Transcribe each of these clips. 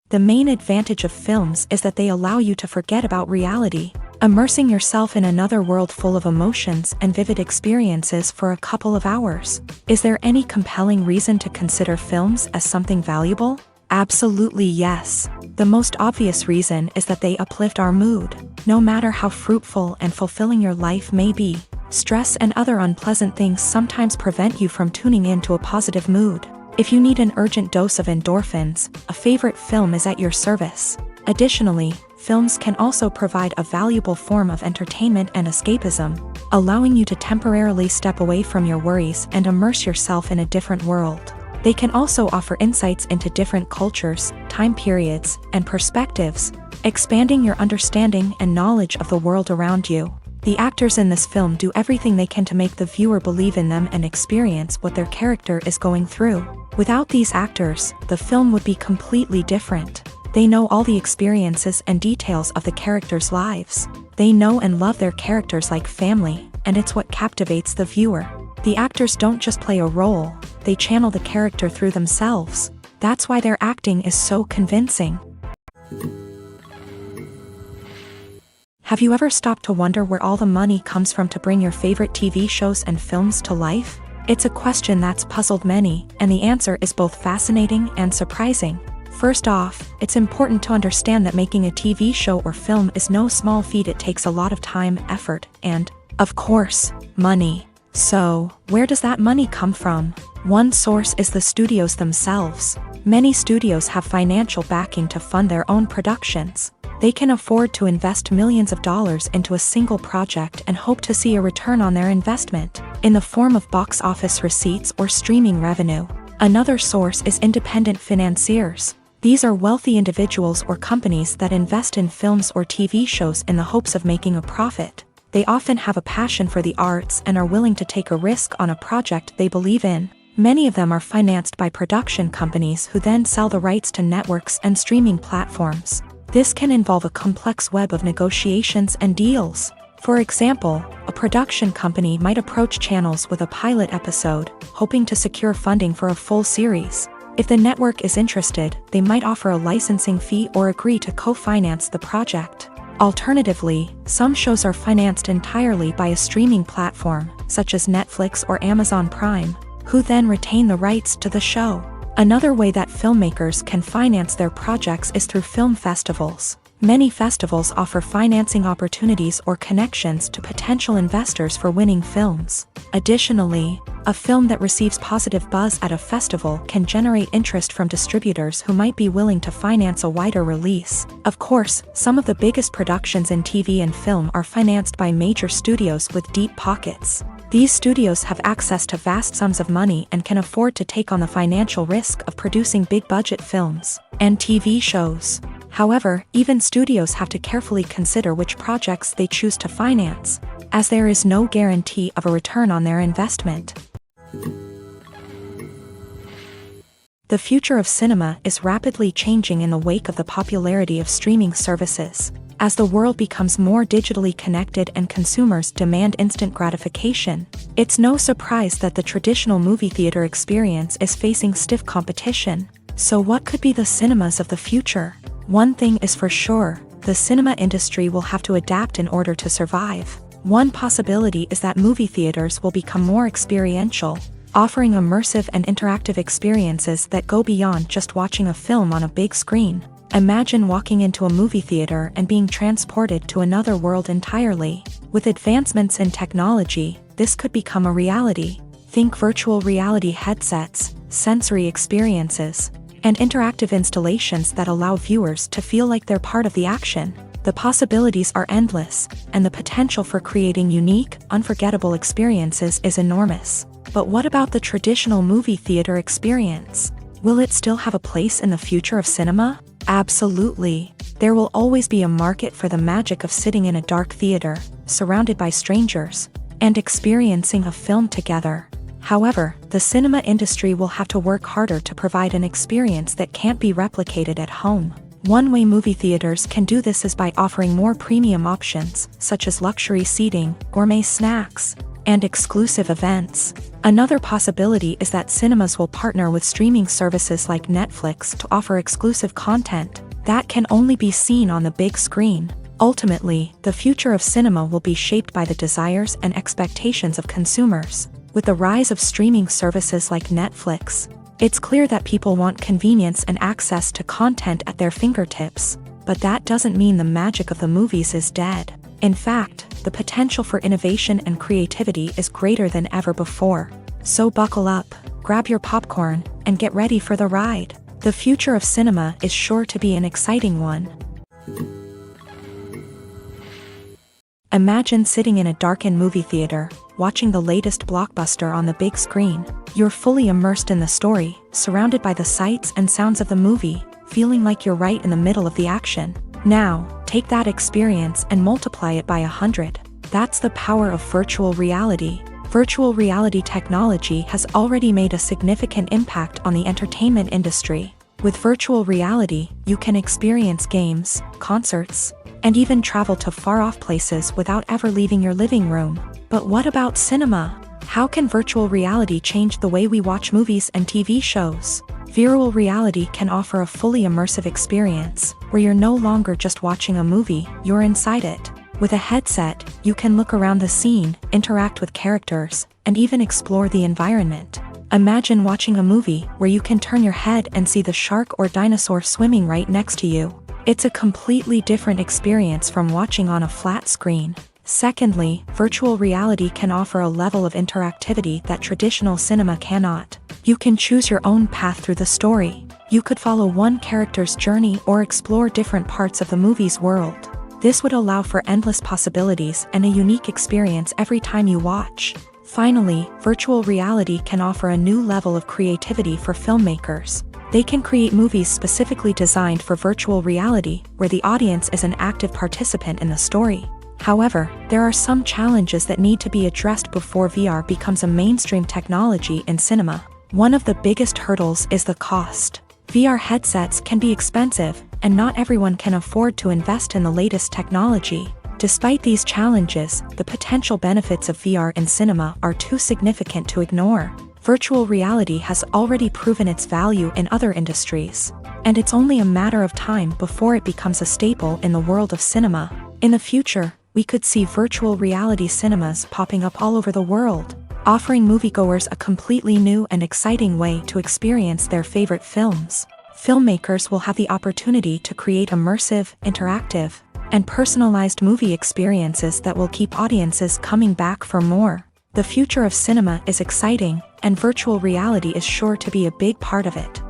The main advantage of films is that they allow you to forget about reality, immersing yourself in another world full of emotions and vivid experiences for a couple of hours. Is there any compelling reason to consider films as something valuable? Absolutely yes. The most obvious reason is that they uplift our mood. No matter how fruitful and fulfilling your life may be, stress and other unpleasant things sometimes prevent you from tuning into a positive mood. If you need an urgent dose of endorphins, a favorite film is at your service. Additionally, films can also provide a valuable form of entertainment and escapism, allowing you to temporarily step away from your worries and immerse yourself in a different world. They can also offer insights into different cultures, time periods, and perspectives, expanding your understanding and knowledge of the world around you. The actors in this film do everything they can to make the viewer believe in them and experience what their character is going through. Without these actors, the film would be completely different. They know all the experiences and details of the characters' lives. They know and love their characters like family, and it's what captivates the viewer. The actors don't just play a role, they channel the character through themselves. That's why their acting is so convincing. Have you ever stopped to wonder where all the money comes from to bring your favorite TV shows and films to life? It's a question that's puzzled many, and the answer is both fascinating and surprising. First off, it's important to understand that making a TV show or film is no small feat. It takes a lot of time, effort, and, of course, money. So, where does that money come from? One source is the studios themselves. Many studios have financial backing to fund their own productions. They can afford to invest millions of dollars into a single project and hope to see a return on their investment, in the form of box office receipts or streaming revenue. Another source is independent financiers. These are wealthy individuals or companies that invest in films or TV shows in the hopes of making a profit. They often have a passion for the arts and are willing to take a risk on a project they believe in. Many of them are financed by production companies who then sell the rights to networks and streaming platforms. This can involve a complex web of negotiations and deals. For example, a production company might approach channels with a pilot episode, hoping to secure funding for a full series. If the network is interested, they might offer a licensing fee or agree to co-finance the project. Alternatively, some shows are financed entirely by a streaming platform, such as Netflix or Amazon Prime, who then retain the rights to the show. Another way that filmmakers can finance their projects is through film festivals. Many festivals offer financing opportunities or connections to potential investors for winning films. Additionally, a film that receives positive buzz at a festival can generate interest from distributors who might be willing to finance a wider release. Of course, some of the biggest productions in TV and film are financed by major studios with deep pockets. These studios have access to vast sums of money and can afford to take on the financial risk of producing big-budget films and TV shows. However, even studios have to carefully consider which projects they choose to finance, as there is no guarantee of a return on their investment. The future of cinema is rapidly changing in the wake of the popularity of streaming services. As the world becomes more digitally connected and consumers demand instant gratification, it's no surprise that the traditional movie theater experience is facing stiff competition. So what could be the cinemas of the future? One thing is for sure, the cinema industry will have to adapt in order to survive. One possibility is that movie theaters will become more experiential, offering immersive and interactive experiences that go beyond just watching a film on a big screen. Imagine walking into a movie theater and being transported to another world entirely. With advancements in technology, this could become a reality. Think virtual reality headsets, sensory experiences, and interactive installations that allow viewers to feel like they're part of the action. The possibilities are endless, and the potential for creating unique, unforgettable experiences is enormous. But what about the traditional movie theater experience? Will it still have a place in the future of cinema? Absolutely. There will always be a market for the magic of sitting in a dark theater, surrounded by strangers, and experiencing a film together. However, the cinema industry will have to work harder to provide an experience that can't be replicated at home. One way movie theaters can do this is by offering more premium options, such as luxury seating, gourmet snacks, and exclusive events. Another possibility is that cinemas will partner with streaming services like Netflix to offer exclusive content that can only be seen on the big screen. Ultimately, the future of cinema will be shaped by the desires and expectations of consumers. With the rise of streaming services like Netflix, it's clear that people want convenience and access to content at their fingertips. But that doesn't mean the magic of the movies is dead. In fact, the potential for innovation and creativity is greater than ever before. So buckle up, grab your popcorn, and get ready for the ride. The future of cinema is sure to be an exciting one. Imagine sitting in a darkened movie theater, watching the latest blockbuster on the big screen. You're fully immersed in the story, surrounded by the sights and sounds of the movie, feeling like you're right in the middle of the action. Now, take that experience and multiply it by 100. That's the power of virtual reality. Virtual reality technology has already made a significant impact on the entertainment industry. With virtual reality, you can experience games, concerts, and even travel to far-off places without ever leaving your living room. But what about cinema? How can virtual reality change the way we watch movies and TV shows? Virtual reality can offer a fully immersive experience, where you're no longer just watching a movie, you're inside it. With a headset, you can look around the scene, interact with characters, and even explore the environment. Imagine watching a movie where you can turn your head and see the shark or dinosaur swimming right next to you. It's a completely different experience from watching on a flat screen. Secondly, virtual reality can offer a level of interactivity that traditional cinema cannot. You can choose your own path through the story. You could follow one character's journey or explore different parts of the movie's world. This would allow for endless possibilities and a unique experience every time you watch. Finally, virtual reality can offer a new level of creativity for filmmakers. They can create movies specifically designed for virtual reality, where the audience is an active participant in the story. However, there are some challenges that need to be addressed before VR becomes a mainstream technology in cinema. One of the biggest hurdles is the cost. VR headsets can be expensive, and not everyone can afford to invest in the latest technology. Despite these challenges, the potential benefits of VR in cinema are too significant to ignore. Virtual reality has already proven its value in other industries, and it's only a matter of time before it becomes a staple in the world of cinema. In the future, we could see virtual reality cinemas popping up all over the world, offering moviegoers a completely new and exciting way to experience their favorite films. Filmmakers will have the opportunity to create immersive, interactive, and personalized movie experiences that will keep audiences coming back for more. The future of cinema is exciting, and virtual reality is sure to be a big part of it.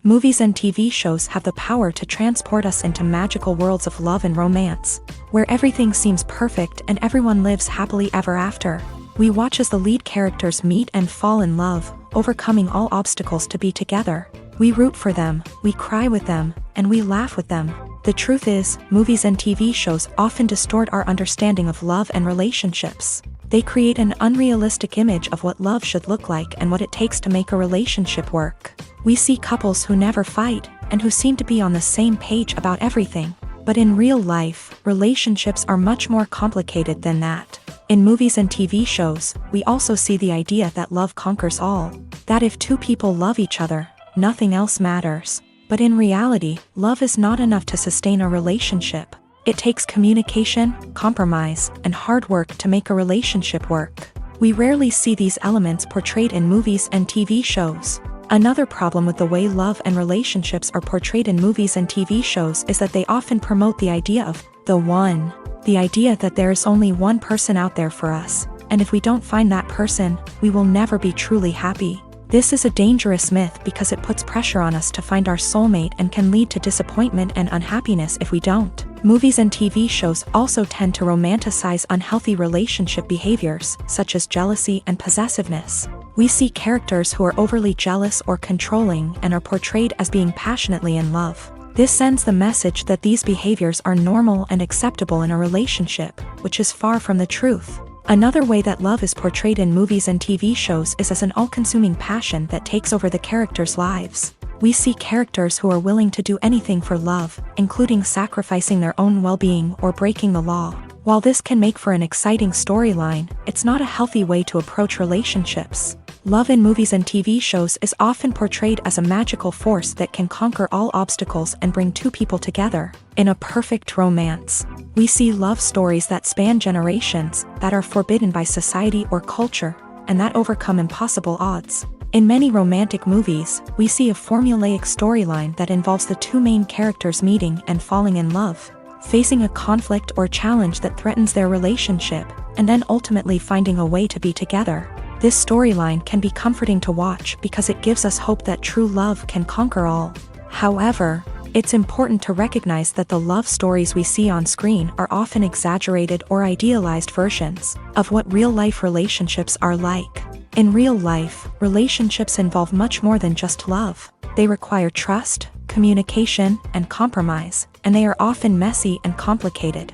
Movies and TV shows have the power to transport us into magical worlds of love and romance, where everything seems perfect and everyone lives happily ever after. We watch as the lead characters meet and fall in love, overcoming all obstacles to be together. We root for them, we cry with them, and we laugh with them. The truth is, movies and TV shows often distort our understanding of love and relationships. They create an unrealistic image of what love should look like and what it takes to make a relationship work. We see couples who never fight, and who seem to be on the same page about everything. But in real life, relationships are much more complicated than that. In movies and TV shows, we also see the idea that love conquers all. That if two people love each other, nothing else matters. But in reality, love is not enough to sustain a relationship. It takes communication, compromise, and hard work to make a relationship work. We rarely see these elements portrayed in movies and TV shows. Another problem with the way love and relationships are portrayed in movies and TV shows is that they often promote the idea of the one. The idea that there is only one person out there for us, and if we don't find that person, we will never be truly happy. This is a dangerous myth because it puts pressure on us to find our soulmate and can lead to disappointment and unhappiness if we don't. Movies and TV shows also tend to romanticize unhealthy relationship behaviors, such as jealousy and possessiveness. We see characters who are overly jealous or controlling and are portrayed as being passionately in love. This sends the message that these behaviors are normal and acceptable in a relationship, which is far from the truth. Another way that love is portrayed in movies and TV shows is as an all-consuming passion that takes over the characters' lives. We see characters who are willing to do anything for love, including sacrificing their own well-being or breaking the law. While this can make for an exciting storyline, it's not a healthy way to approach relationships. Love in movies and TV shows is often portrayed as a magical force that can conquer all obstacles and bring two people together. In a perfect romance, we see love stories that span generations, that are forbidden by society or culture, and that overcome impossible odds. In many romantic movies, we see a formulaic storyline that involves the two main characters meeting and falling in love, facing a conflict or challenge that threatens their relationship, and then ultimately finding a way to be together. This storyline can be comforting to watch because it gives us hope that true love can conquer all. However, it's important to recognize that the love stories we see on screen are often exaggerated or idealized versions of what real-life relationships are like. In real life, relationships involve much more than just love. They require trust, communication, and compromise, and they are often messy and complicated.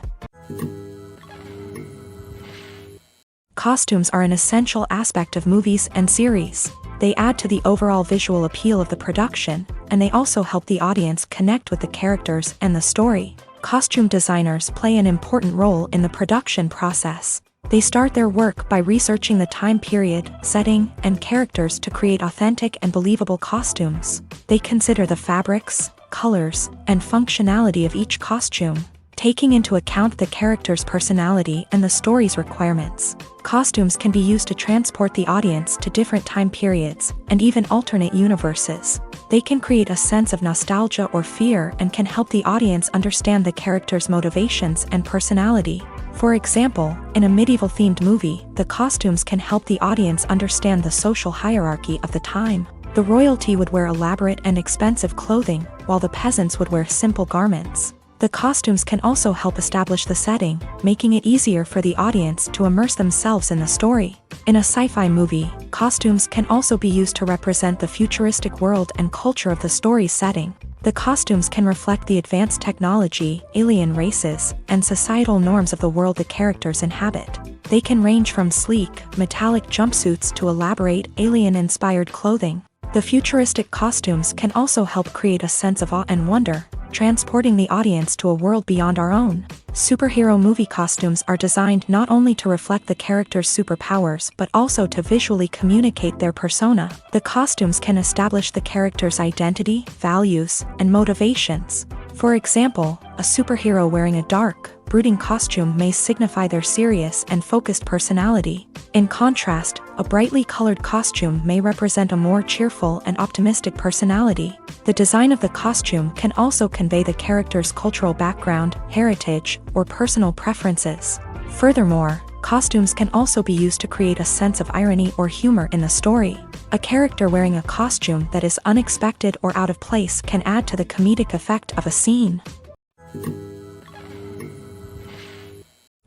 Costumes are an essential aspect of movies and series. They add to the overall visual appeal of the production, and they also help the audience connect with the characters and the story. Costume designers play an important role in the production process. They start their work by researching the time period, setting, and characters to create authentic and believable costumes. They consider the fabrics, colors, and functionality of each costume, taking into account the character's personality and the story's requirements. Costumes can be used to transport the audience to different time periods and even alternate universes. They can create a sense of nostalgia or fear and can help the audience understand the character's motivations and personality. For example, in a medieval-themed movie, the costumes can help the audience understand the social hierarchy of the time. The royalty would wear elaborate and expensive clothing, while the peasants would wear simple garments. The costumes can also help establish the setting, making it easier for the audience to immerse themselves in the story. In a sci-fi movie, costumes can also be used to represent the futuristic world and culture of the story's setting. The costumes can reflect the advanced technology, alien races, and societal norms of the world the characters inhabit. They can range from sleek, metallic jumpsuits to elaborate, alien-inspired clothing. The futuristic costumes can also help create a sense of awe and wonder, transporting the audience to a world beyond our own. Superhero movie costumes are designed not only to reflect the character's superpowers but also to visually communicate their persona. The costumes can establish the character's identity, values, and motivations. For example, a superhero wearing a dark, brooding costume may signify their serious and focused personality. In contrast, a brightly colored costume may represent a more cheerful and optimistic personality. The design of the costume can also convey the character's cultural background, heritage, or personal preferences. Furthermore, costumes can also be used to create a sense of irony or humor in the story. A character wearing a costume that is unexpected or out of place can add to the comedic effect of a scene.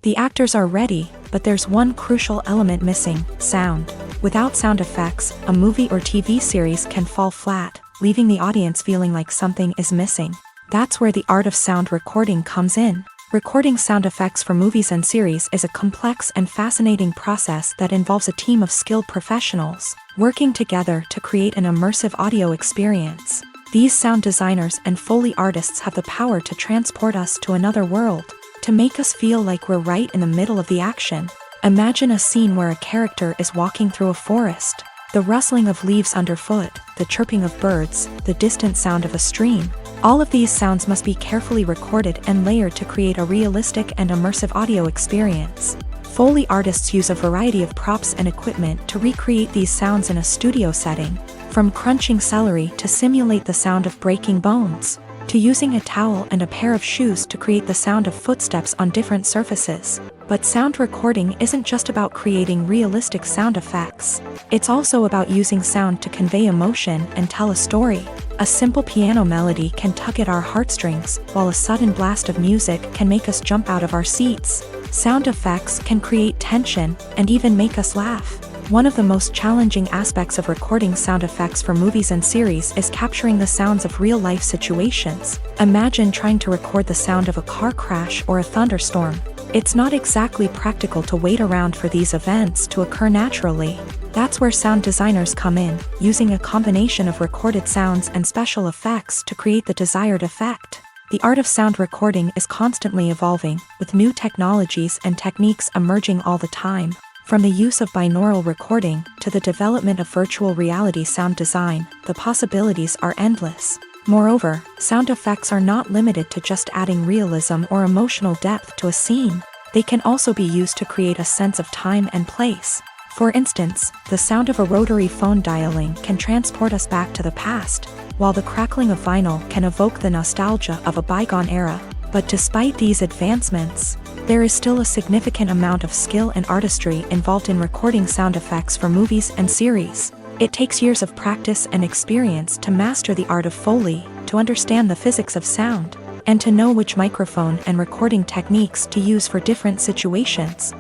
The actors are ready, but there's one crucial element missing: sound. Without sound effects, a movie or TV series can fall flat, leaving the audience feeling like something is missing. That's where the art of sound recording comes in. Recording sound effects for movies and series is a complex and fascinating process that involves a team of skilled professionals working together to create an immersive audio experience. These sound designers and Foley artists have the power to transport us to another world, to make us feel like we're right in the middle of the action. Imagine a scene where a character is walking through a forest. The rustling of leaves underfoot, the chirping of birds, the distant sound of a stream. All of these sounds must be carefully recorded and layered to create a realistic and immersive audio experience. Foley artists use a variety of props and equipment to recreate these sounds in a studio setting, from crunching celery to simulate the sound of breaking bones, to using a towel and a pair of shoes to create the sound of footsteps on different surfaces. But sound recording isn't just about creating realistic sound effects. It's also about using sound to convey emotion and tell a story. A simple piano melody can tug at our heartstrings, while a sudden blast of music can make us jump out of our seats. Sound effects can create tension and even make us laugh. One of the most challenging aspects of recording sound effects for movies and series is capturing the sounds of real-life situations. Imagine trying to record the sound of a car crash or a thunderstorm. It's not exactly practical to wait around for these events to occur naturally. That's where sound designers come in, using a combination of recorded sounds and special effects to create the desired effect. The art of sound recording is constantly evolving, with new technologies and techniques emerging all the time. From the use of binaural recording to the development of virtual reality sound design, the possibilities are endless. Moreover, sound effects are not limited to just adding realism or emotional depth to a scene. They can also be used to create a sense of time and place. For instance, the sound of a rotary phone dialing can transport us back to the past, while the crackling of vinyl can evoke the nostalgia of a bygone era. But despite these advancements, there is still a significant amount of skill and artistry involved in recording sound effects for movies and series. It takes years of practice and experience to master the art of Foley, to understand the physics of sound, and to know which microphone and recording techniques to use for different situations.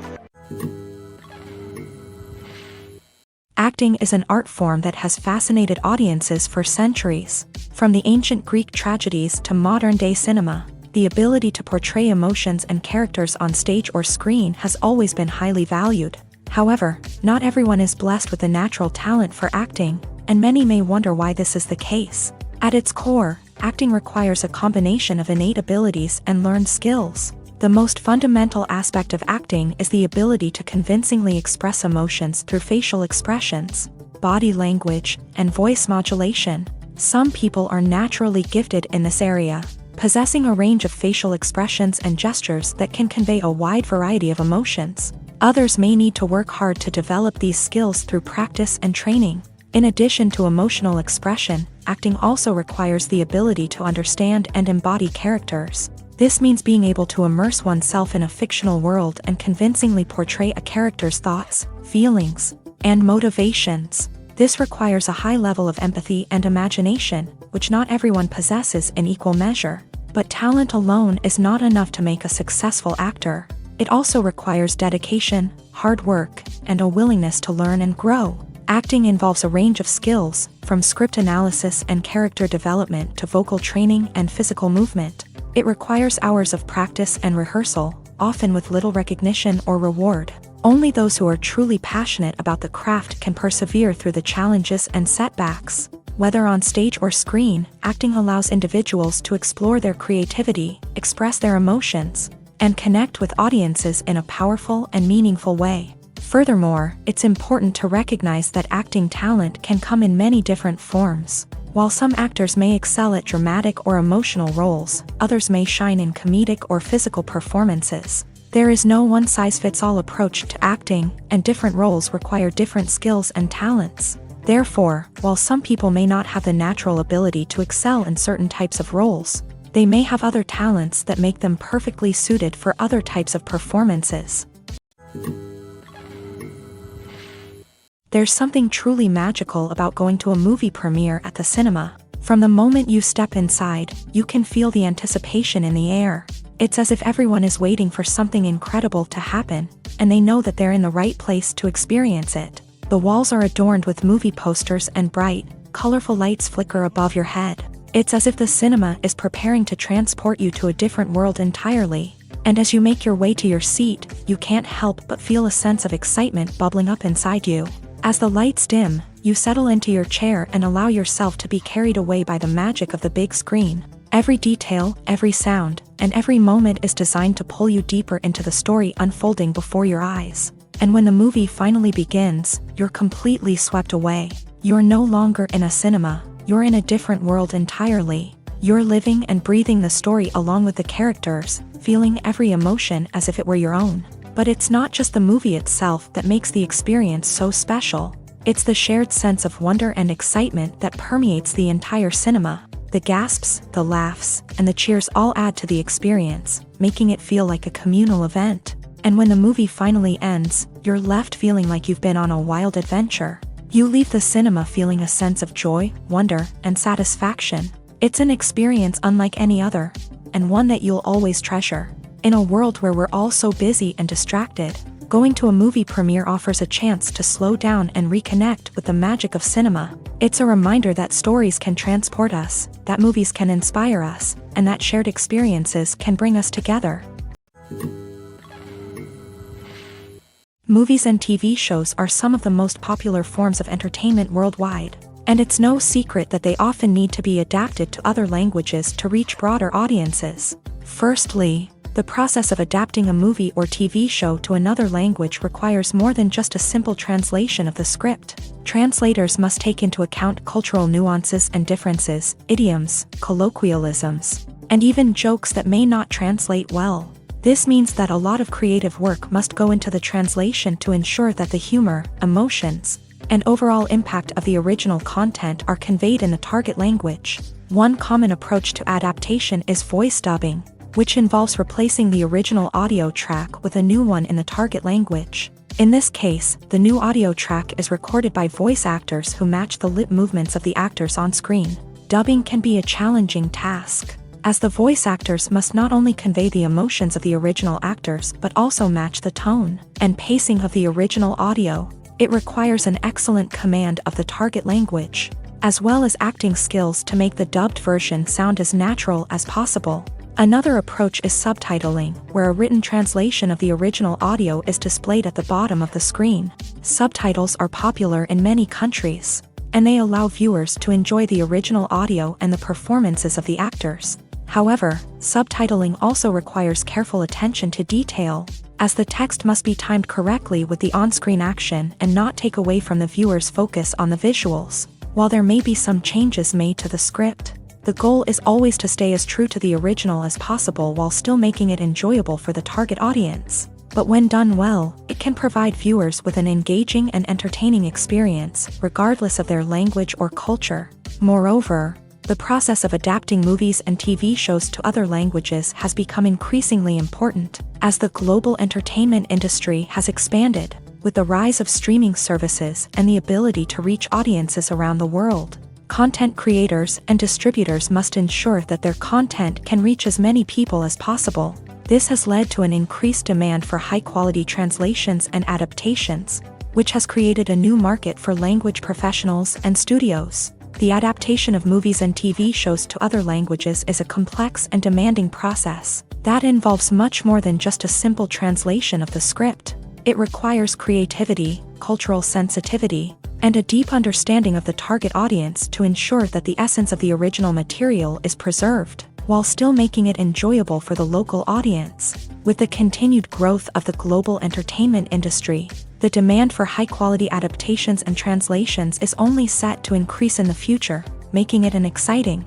Acting is an art form that has fascinated audiences for centuries. From the ancient Greek tragedies to modern-day cinema, the ability to portray emotions and characters on stage or screen has always been highly valued. However, not everyone is blessed with the natural talent for acting, and many may wonder why this is the case. At its core, acting requires a combination of innate abilities and learned skills. The most fundamental aspect of acting is the ability to convincingly express emotions through facial expressions, body language, and voice modulation. Some people are naturally gifted in this area, possessing a range of facial expressions and gestures that can convey a wide variety of emotions. Others may need to work hard to develop these skills through practice and training. In addition to emotional expression, acting also requires the ability to understand and embody characters. This means being able to immerse oneself in a fictional world and convincingly portray a character's thoughts, feelings, and motivations. This requires a high level of empathy and imagination, which not everyone possesses in equal measure. But talent alone is not enough to make a successful actor. It also requires dedication, hard work, and a willingness to learn and grow. Acting involves a range of skills, from script analysis and character development to vocal training and physical movement. It requires hours of practice and rehearsal, often with little recognition or reward. Only those who are truly passionate about the craft can persevere through the challenges and setbacks. Whether on stage or screen, acting allows individuals to explore their creativity, express their emotions, and connect with audiences in a powerful and meaningful way. Furthermore, it's important to recognize that acting talent can come in many different forms. While some actors may excel at dramatic or emotional roles, others may shine in comedic or physical performances. There is no one-size-fits-all approach to acting, and different roles require different skills and talents. Therefore, while some people may not have the natural ability to excel in certain types of roles, they may have other talents that make them perfectly suited for other types of performances. There's something truly magical about going to a movie premiere at the cinema. From the moment you step inside, you can feel the anticipation in the air. It's as if everyone is waiting for something incredible to happen, and they know that they're in the right place to experience it. The walls are adorned with movie posters and bright, colorful lights flicker above your head. It's as if the cinema is preparing to transport you to a different world entirely. And as you make your way to your seat, you can't help but feel a sense of excitement bubbling up inside you. As the lights dim, you settle into your chair and allow yourself to be carried away by the magic of the big screen. Every detail, every sound, and every moment is designed to pull you deeper into the story unfolding before your eyes. And when the movie finally begins, you're completely swept away. You're no longer in a cinema, you're in a different world entirely. You're living and breathing the story along with the characters, feeling every emotion as if it were your own. But it's not just the movie itself that makes the experience so special. It's the shared sense of wonder and excitement that permeates the entire cinema. The gasps, the laughs, and the cheers all add to the experience, making it feel like a communal event. And when the movie finally ends, you're left feeling like you've been on a wild adventure. You leave the cinema feeling a sense of joy, wonder, and satisfaction. It's an experience unlike any other, and one that you'll always treasure. In a world where we're all so busy and distracted, going to a movie premiere offers a chance to slow down and reconnect with the magic of cinema. It's a reminder that stories can transport us, that movies can inspire us, and that shared experiences can bring us together. Movies and TV shows are some of the most popular forms of entertainment worldwide. And it's no secret that they often need to be adapted to other languages to reach broader audiences. Firstly, the process of adapting a movie or TV show to another language requires more than just a simple translation of the script. Translators must take into account cultural nuances and differences, idioms, colloquialisms, and even jokes that may not translate well. This means that a lot of creative work must go into the translation to ensure that the humor, emotions, and overall impact of the original content are conveyed in the target language. One common approach to adaptation is voice dubbing, which involves replacing the original audio track with a new one in the target language. In this case, the new audio track is recorded by voice actors who match the lip movements of the actors on screen. Dubbing can be a challenging task, as the voice actors must not only convey the emotions of the original actors but also match the tone and pacing of the original audio. It requires an excellent command of the target language, as well as acting skills to make the dubbed version sound as natural as possible. Another approach is subtitling, where a written translation of the original audio is displayed at the bottom of the screen. Subtitles are popular in many countries, and they allow viewers to enjoy the original audio and the performances of the actors. However, subtitling also requires careful attention to detail, as the text must be timed correctly with the on-screen action and not take away from the viewer's focus on the visuals. While there may be some changes made to the script, the goal is always to stay as true to the original as possible while still making it enjoyable for the target audience. But when done well, it can provide viewers with an engaging and entertaining experience, regardless of their language or culture. Moreover, the process of adapting movies and TV shows to other languages has become increasingly important, as the global entertainment industry has expanded, with the rise of streaming services and the ability to reach audiences around the world. Content creators and distributors must ensure that their content can reach as many people as possible. This has led to an increased demand for high-quality translations and adaptations, which has created a new market for language professionals and studios. The adaptation of movies and TV shows to other languages is a complex and demanding process that involves much more than just a simple translation of the script. It requires creativity, cultural sensitivity, and a deep understanding of the target audience to ensure that the essence of the original material is preserved, while still making it enjoyable for the local audience. With the continued growth of the global entertainment industry, the demand for high-quality adaptations and translations is only set to increase in the future, making it an exciting.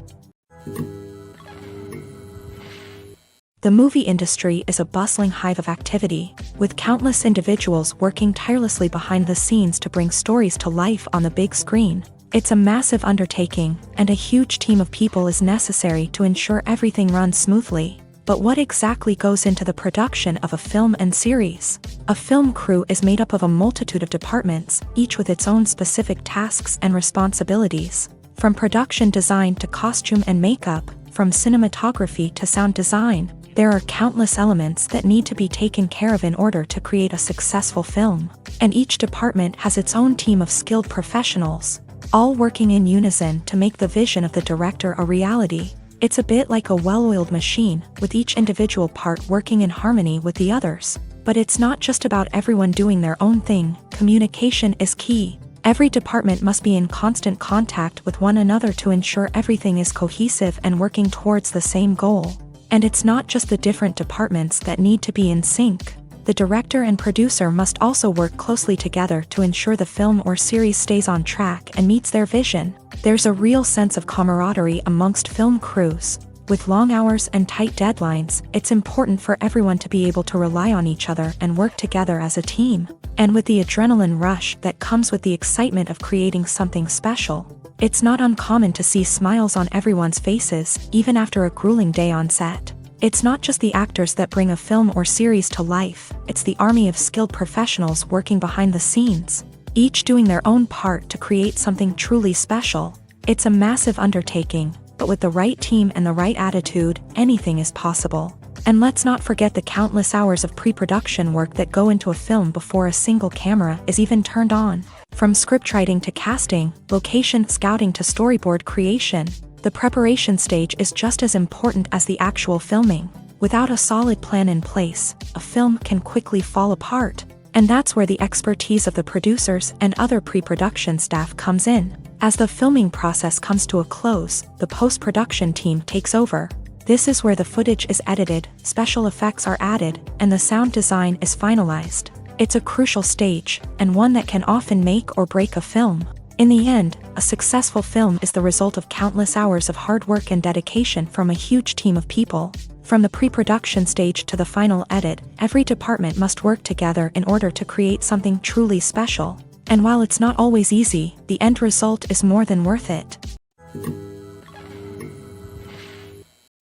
The movie industry is a bustling hive of activity, with countless individuals working tirelessly behind the scenes to bring stories to life on the big screen. It's a massive undertaking, and a huge team of people is necessary to ensure everything runs smoothly. But what exactly goes into the production of a film and series? A film crew is made up of a multitude of departments, each with its own specific tasks and responsibilities. From production design to costume and makeup, from cinematography to sound design, there are countless elements that need to be taken care of in order to create a successful film. And each department has its own team of skilled professionals, all working in unison to make the vision of the director a reality. It's a bit like a well-oiled machine, with each individual part working in harmony with the others. But it's not just about everyone doing their own thing. Communication is key. Every department must be in constant contact with one another to ensure everything is cohesive and working towards the same goal. And it's not just the different departments that need to be in sync. The director and producer must also work closely together to ensure the film or series stays on track and meets their vision. There's a real sense of camaraderie amongst film crews. With long hours and tight deadlines, it's important for everyone to be able to rely on each other and work together as a team. And with the adrenaline rush that comes with the excitement of creating something special, it's not uncommon to see smiles on everyone's faces, even after a grueling day on set. It's not just the actors that bring a film or series to life, it's the army of skilled professionals working behind the scenes, each doing their own part to create something truly special. It's a massive undertaking, but with the right team and the right attitude, anything is possible. And let's not forget the countless hours of pre-production work that go into a film before a single camera is even turned on. From scriptwriting to casting, location scouting to storyboard creation, the preparation stage is just as important as the actual filming. Without a solid plan in place, a film can quickly fall apart. And that's where the expertise of the producers and other pre-production staff comes in. As the filming process comes to a close, the post-production team takes over. This is where the footage is edited, special effects are added, and the sound design is finalized. It's a crucial stage, and one that can often make or break a film. In the end, a successful film is the result of countless hours of hard work and dedication from a huge team of people. From the pre-production stage to the final edit, every department must work together in order to create something truly special. And while it's not always easy, the end result is more than worth it.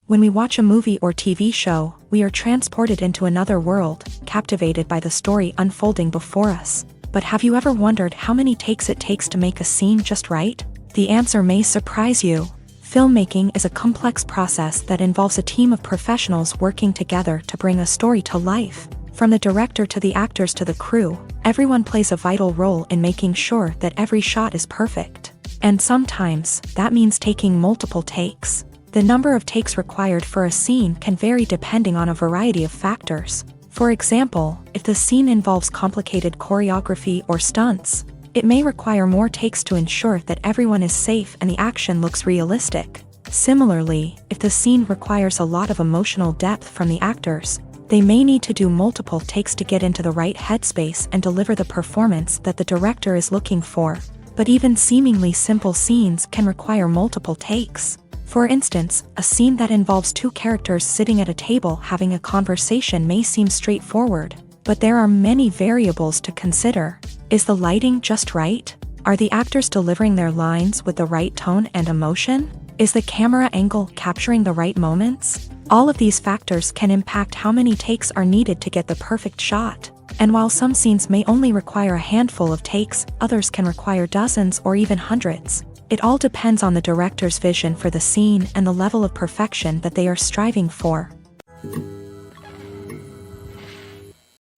When we watch a movie or TV show, we are transported into another world, captivated by the story unfolding before us. But have you ever wondered how many takes it takes to make a scene just right? The answer may surprise you. Filmmaking is a complex process that involves a team of professionals working together to bring a story to life. From the director to the actors to the crew, everyone plays a vital role in making sure that every shot is perfect. And sometimes, that means taking multiple takes. The number of takes required for a scene can vary depending on a variety of factors. For example, if the scene involves complicated choreography or stunts, it may require more takes to ensure that everyone is safe and the action looks realistic. Similarly, if the scene requires a lot of emotional depth from the actors, they may need to do multiple takes to get into the right headspace and deliver the performance that the director is looking for. But even seemingly simple scenes can require multiple takes. For instance, a scene that involves two characters sitting at a table having a conversation may seem straightforward, but there are many variables to consider. Is the lighting just right? Are the actors delivering their lines with the right tone and emotion? Is the camera angle capturing the right moments? All of these factors can impact how many takes are needed to get the perfect shot. And while some scenes may only require a handful of takes, others can require dozens or even hundreds. It all depends on the director's vision for the scene and the level of perfection that they are striving for.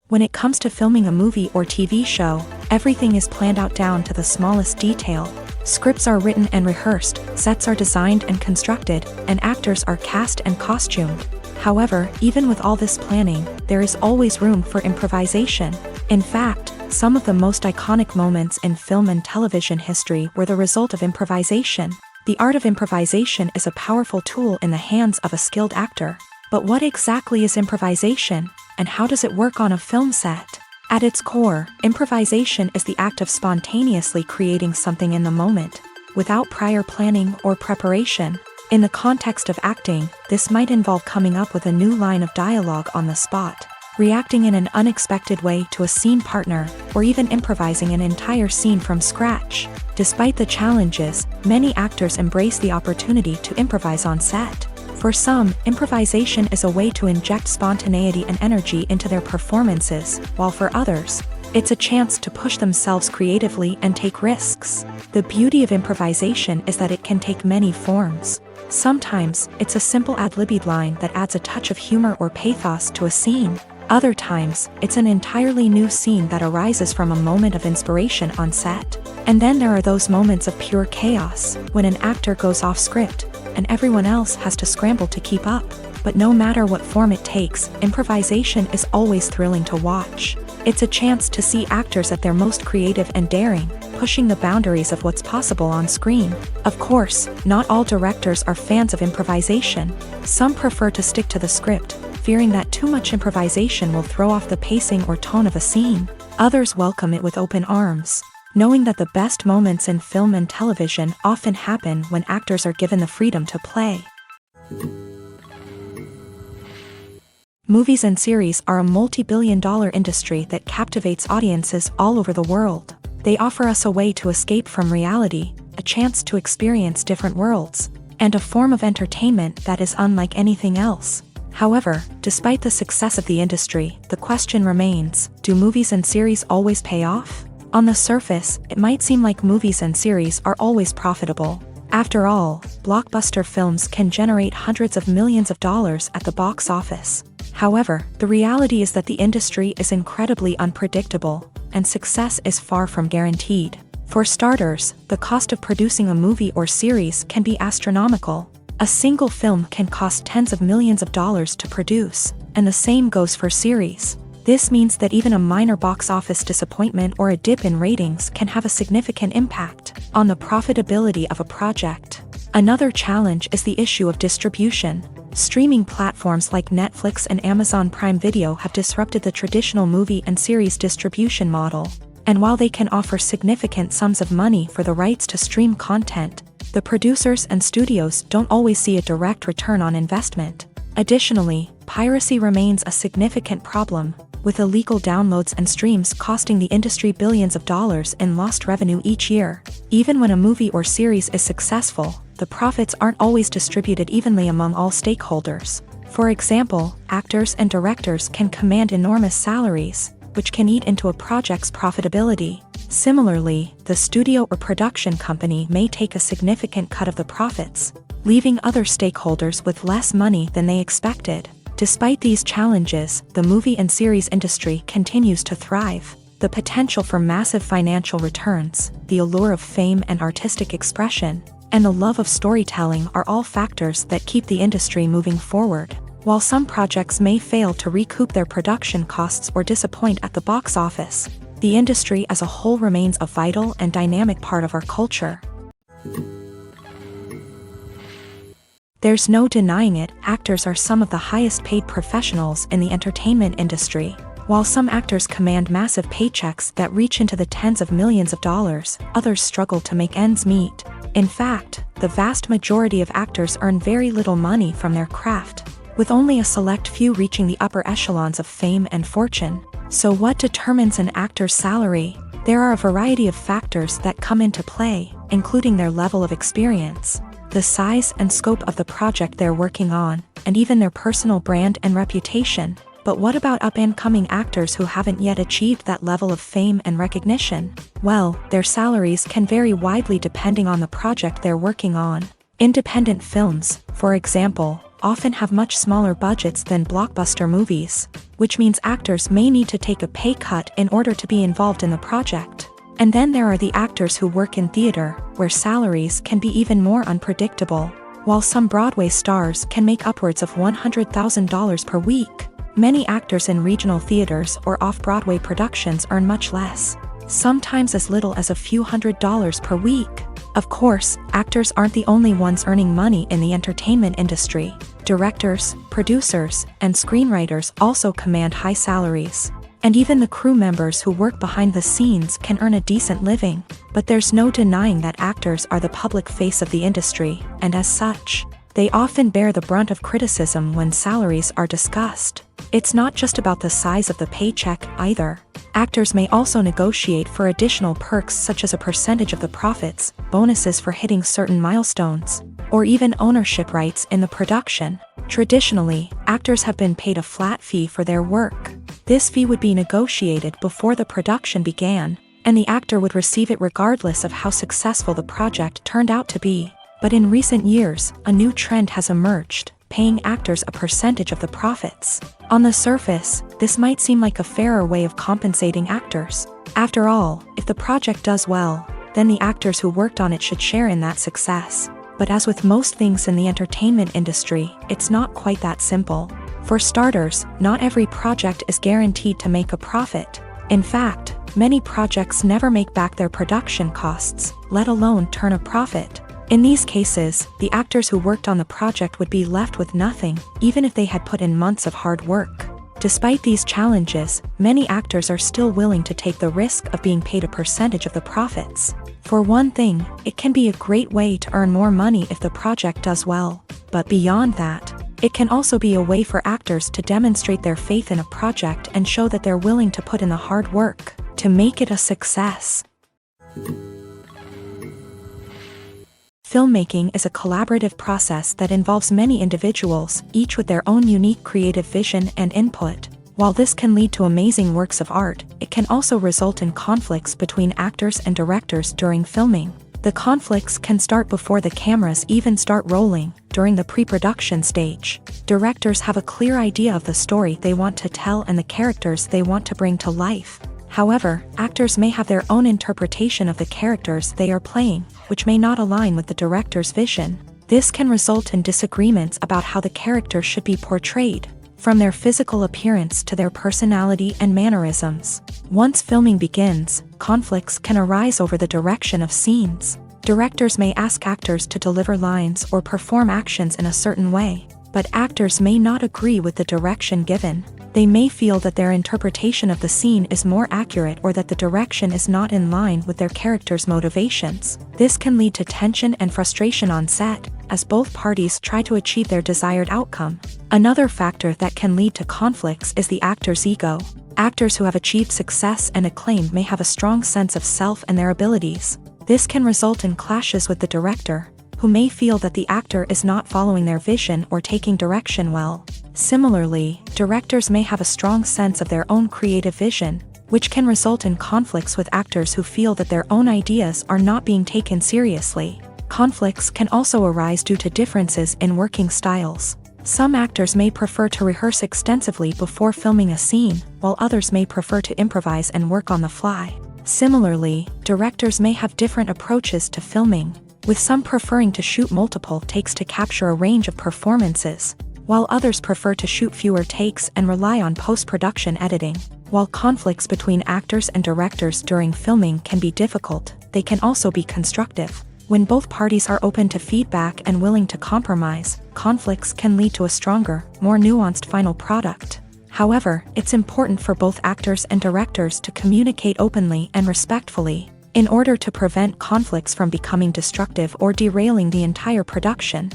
When it comes to filming a movie or TV show, everything is planned out down to the smallest detail. Scripts are written and rehearsed, sets are designed and constructed, and actors are cast and costumed. However, even with all this planning, there is always room for improvisation. In fact, some of the most iconic moments in film and television history were the result of improvisation. The art of improvisation is a powerful tool in the hands of a skilled actor. But what exactly is improvisation, and how does it work on a film set? At its core, improvisation is the act of spontaneously creating something in the moment, without prior planning or preparation. In the context of acting, this might involve coming up with a new line of dialogue on the spot, reacting in an unexpected way to a scene partner, or even improvising an entire scene from scratch. Despite the challenges, many actors embrace the opportunity to improvise on set. For some, improvisation is a way to inject spontaneity and energy into their performances, while for others, it's a chance to push themselves creatively and take risks. The beauty of improvisation is that it can take many forms. Sometimes, it's a simple ad-libbed line that adds a touch of humor or pathos to a scene. Other times, it's an entirely new scene that arises from a moment of inspiration on set. And then there are those moments of pure chaos, when an actor goes off script, and everyone else has to scramble to keep up. But no matter what form it takes, improvisation is always thrilling to watch. It's a chance to see actors at their most creative and daring, pushing the boundaries of what's possible on screen. Of course, not all directors are fans of improvisation. Some prefer to stick to the script, fearing that too much improvisation will throw off the pacing or tone of a scene. Others welcome it with open arms, knowing that the best moments in film and television often happen when actors are given the freedom to play. Movies and series are a multi-billion-dollar industry that captivates audiences all over the world. They offer us a way to escape from reality, a chance to experience different worlds, and a form of entertainment that is unlike anything else. However, despite the success of the industry, the question remains, do movies and series always pay off? On the surface, it might seem like movies and series are always profitable. After all, blockbuster films can generate hundreds of millions of dollars at the box office. However, the reality is that the industry is incredibly unpredictable, and success is far from guaranteed. For starters, the cost of producing a movie or series can be astronomical. A single film can cost tens of millions of dollars to produce, and the same goes for series. This means that even a minor box office disappointment or a dip in ratings can have a significant impact on the profitability of a project. Another challenge is the issue of distribution. Streaming platforms like Netflix and Amazon Prime Video have disrupted the traditional movie and series distribution model. And while they can offer significant sums of money for the rights to stream content, the producers and studios don't always see a direct return on investment. Additionally, piracy remains a significant problem, with illegal downloads and streams costing the industry billions of dollars in lost revenue each year. Even when a movie or series is successful, the profits aren't always distributed evenly among all stakeholders. For example, actors and directors can command enormous salaries, which can eat into a project's profitability. Similarly, the studio or production company may take a significant cut of the profits, leaving other stakeholders with less money than they expected. Despite these challenges, the movie and series industry continues to thrive. The potential for massive financial returns, the allure of fame and artistic expression, and the love of storytelling are all factors that keep the industry moving forward. While some projects may fail to recoup their production costs or disappoint at the box office, the industry as a whole remains a vital and dynamic part of our culture. There's no denying it, actors are some of the highest paid professionals in the entertainment industry. While some actors command massive paychecks that reach into the tens of millions of dollars, others struggle to make ends meet. In fact, the vast majority of actors earn very little money from their craft, with only a select few reaching the upper echelons of fame and fortune. So what determines an actor's salary? There are a variety of factors that come into play, including their level of experience, the size and scope of the project they're working on, and even their personal brand and reputation. But what about up-and-coming actors who haven't yet achieved that level of fame and recognition? Well, their salaries can vary widely depending on the project they're working on. Independent films, for example, often have much smaller budgets than blockbuster movies, which means actors may need to take a pay cut in order to be involved in the project. And then there are the actors who work in theater, where salaries can be even more unpredictable. While some Broadway stars can make upwards of $100,000 per week, many actors in regional theaters or off-Broadway productions earn much less, sometimes as little as a few $100s per week. Of course, actors aren't the only ones earning money in the entertainment industry. Directors, producers, and screenwriters also command high salaries. And even the crew members who work behind the scenes can earn a decent living. But there's no denying that actors are the public face of the industry, and as such, they often bear the brunt of criticism when salaries are discussed. It's not just about the size of the paycheck, either. Actors may also negotiate for additional perks such as a percentage of the profits, bonuses for hitting certain milestones, or even ownership rights in the production. Traditionally, actors have been paid a flat fee for their work. This fee would be negotiated before the production began, and the actor would receive it regardless of how successful the project turned out to be. But in recent years, a new trend has emerged, paying actors a percentage of the profits. On the surface, this might seem like a fairer way of compensating actors. After all, if the project does well, then the actors who worked on it should share in that success. But as with most things in the entertainment industry, it's not quite that simple. For starters, not every project is guaranteed to make a profit. In fact, many projects never make back their production costs, let alone turn a profit. In these cases, the actors who worked on the project would be left with nothing, even if they had put in months of hard work. Despite these challenges, many actors are still willing to take the risk of being paid a percentage of the profits. For one thing, it can be a great way to earn more money if the project does well. But beyond that, it can also be a way for actors to demonstrate their faith in a project and show that they're willing to put in the hard work to make it a success. Filmmaking is a collaborative process that involves many individuals, each with their own unique creative vision and input. While this can lead to amazing works of art, it can also result in conflicts between actors and directors during filming. The conflicts can start before the cameras even start rolling, during the pre-production stage. Directors have a clear idea of the story they want to tell and the characters they want to bring to life. However, actors may have their own interpretation of the characters they are playing, which may not align with the director's vision. This can result in disagreements about how the character should be portrayed. from their physical appearance to their personality and mannerisms. Once filming begins, conflicts can arise over the direction of scenes. Directors may ask actors to deliver lines or perform actions in a certain way, but actors may not agree with the direction given. They may feel that their interpretation of the scene is more accurate or that the direction is not in line with their character's motivations. This can lead to tension and frustration on set, as both parties try to achieve their desired outcome. Another factor that can lead to conflicts is the actor's ego. Actors who have achieved success and acclaim may have a strong sense of self and their abilities. This can result in clashes with the director, who may feel that the actor is not following their vision or taking direction well. Similarly, directors may have a strong sense of their own creative vision, which can result in conflicts with actors who feel that their own ideas are not being taken seriously. Conflicts can also arise due to differences in working styles. Some actors may prefer to rehearse extensively before filming a scene, while others may prefer to improvise and work on the fly. Similarly, directors may have different approaches to filming, with some preferring to shoot multiple takes to capture a range of performances, while others prefer to shoot fewer takes and rely on post-production editing. While conflicts between actors and directors during filming can be difficult, they can also be constructive. When both parties are open to feedback and willing to compromise, conflicts can lead to a stronger, more nuanced final product. However, it's important for both actors and directors to communicate openly and respectfully, in order to prevent conflicts from becoming destructive or derailing the entire production.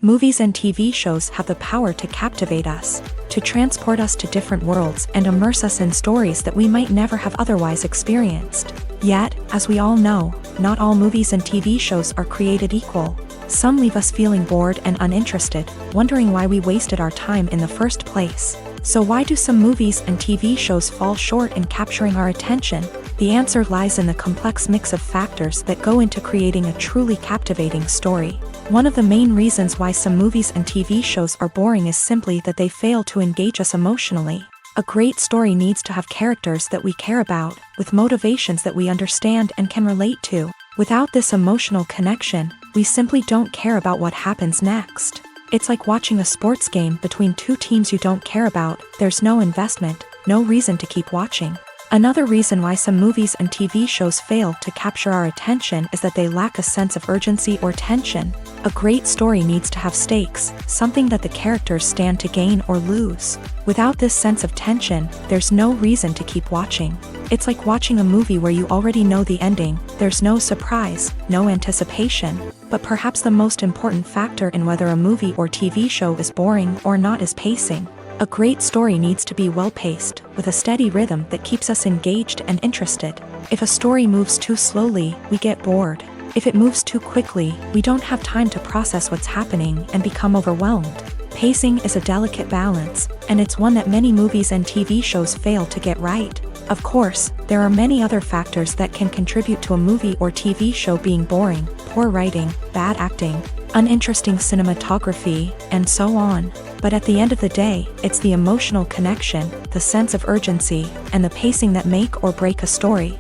Movies and TV shows have the power to captivate us, to transport us to different worlds and immerse us in stories that we might never have otherwise experienced. Yet, as we all know, not all movies and TV shows are created equal. Some leave us feeling bored and uninterested, wondering why we wasted our time in the first place. So why do some movies and TV shows fall short in capturing our attention? The answer lies in the complex mix of factors that go into creating a truly captivating story. One of the main reasons why some movies and TV shows are boring is simply that they fail to engage us emotionally. A great story needs to have characters that we care about, with motivations that we understand and can relate to. Without this emotional connection, we simply don't care about what happens next. It's like watching a sports game between two teams you don't care about. There's no investment, no reason to keep watching. Another reason why some movies and TV shows fail to capture our attention is that they lack a sense of urgency or tension. A great story needs to have stakes, something that the characters stand to gain or lose. Without this sense of tension, there's no reason to keep watching. It's like watching a movie where you already know the ending. There's no surprise, no anticipation. But perhaps the most important factor in whether a movie or TV show is boring or not is pacing. A great story needs to be well-paced, with a steady rhythm that keeps us engaged and interested. If a story moves too slowly, we get bored. If it moves too quickly, we don't have time to process what's happening and become overwhelmed. Pacing is a delicate balance, and it's one that many movies and TV shows fail to get right. Of course, there are many other factors that can contribute to a movie or TV show being boring: poor writing, bad acting, uninteresting cinematography, and so on. But at the end of the day, it's the emotional connection, the sense of urgency, and the pacing that make or break a story.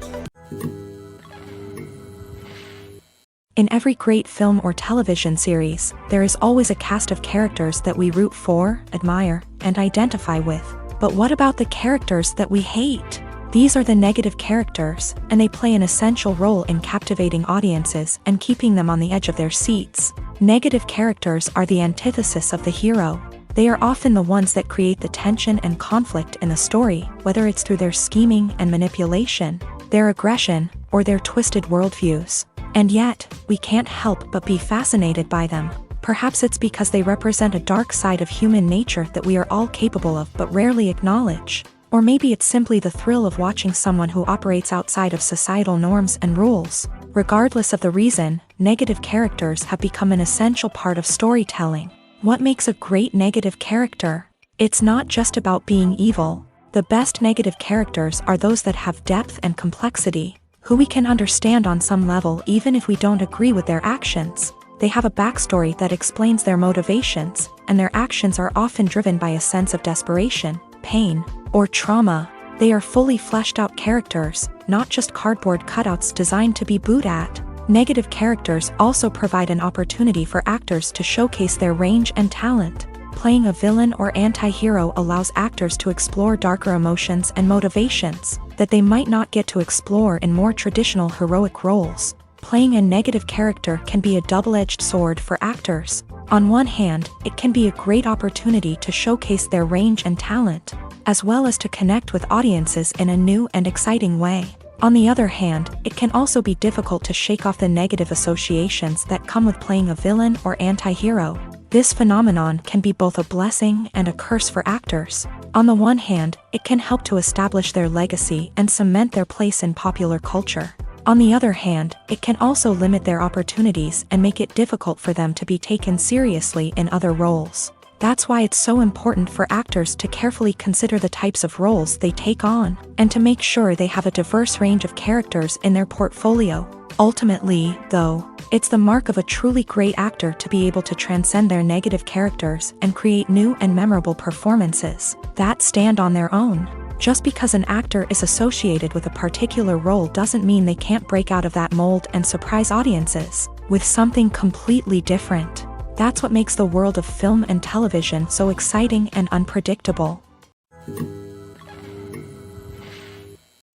In every great film or television series, there is always a cast of characters that we root for, admire, and identify with. But what about the characters that we hate? These are the negative characters, and they play an essential role in captivating audiences and keeping them on the edge of their seats. Negative characters are the antithesis of the hero. They are often the ones that create the tension and conflict in the story, whether it's through their scheming and manipulation, their aggression, or their twisted worldviews. And yet, we can't help but be fascinated by them. Perhaps it's because they represent a dark side of human nature that we are all capable of but rarely acknowledge. Or maybe it's simply the thrill of watching someone who operates outside of societal norms and rules. Regardless of the reason, negative characters have become an essential part of storytelling. What makes a great negative character? It's not just about being evil. The best negative characters are those that have depth and complexity, who we can understand on some level even if we don't agree with their actions. They have a backstory that explains their motivations, and their actions are often driven by a sense of desperation, pain, or trauma. They are fully fleshed out characters, not just cardboard cutouts designed to be booed at. Negative characters also provide an opportunity for actors to showcase their range and talent. Playing a villain or anti-hero allows actors to explore darker emotions and motivations that they might not get to explore in more traditional heroic roles. Playing a negative character can be a double-edged sword for actors. On one hand, it can be a great opportunity to showcase their range and talent, as well as to connect with audiences in a new and exciting way. On the other hand, it can also be difficult to shake off the negative associations that come with playing a villain or anti-hero. This phenomenon can be both a blessing and a curse for actors. On the one hand, it can help to establish their legacy and cement their place in popular culture. On the other hand, it can also limit their opportunities and make it difficult for them to be taken seriously in other roles. That's why it's so important for actors to carefully consider the types of roles they take on, and to make sure they have a diverse range of characters in their portfolio. Ultimately, though, it's the mark of a truly great actor to be able to transcend their negative characters and create new and memorable performances that stand on their own. Just because an actor is associated with a particular role doesn't mean they can't break out of that mold and surprise audiences with something completely different. That's what makes the world of film and television so exciting and unpredictable.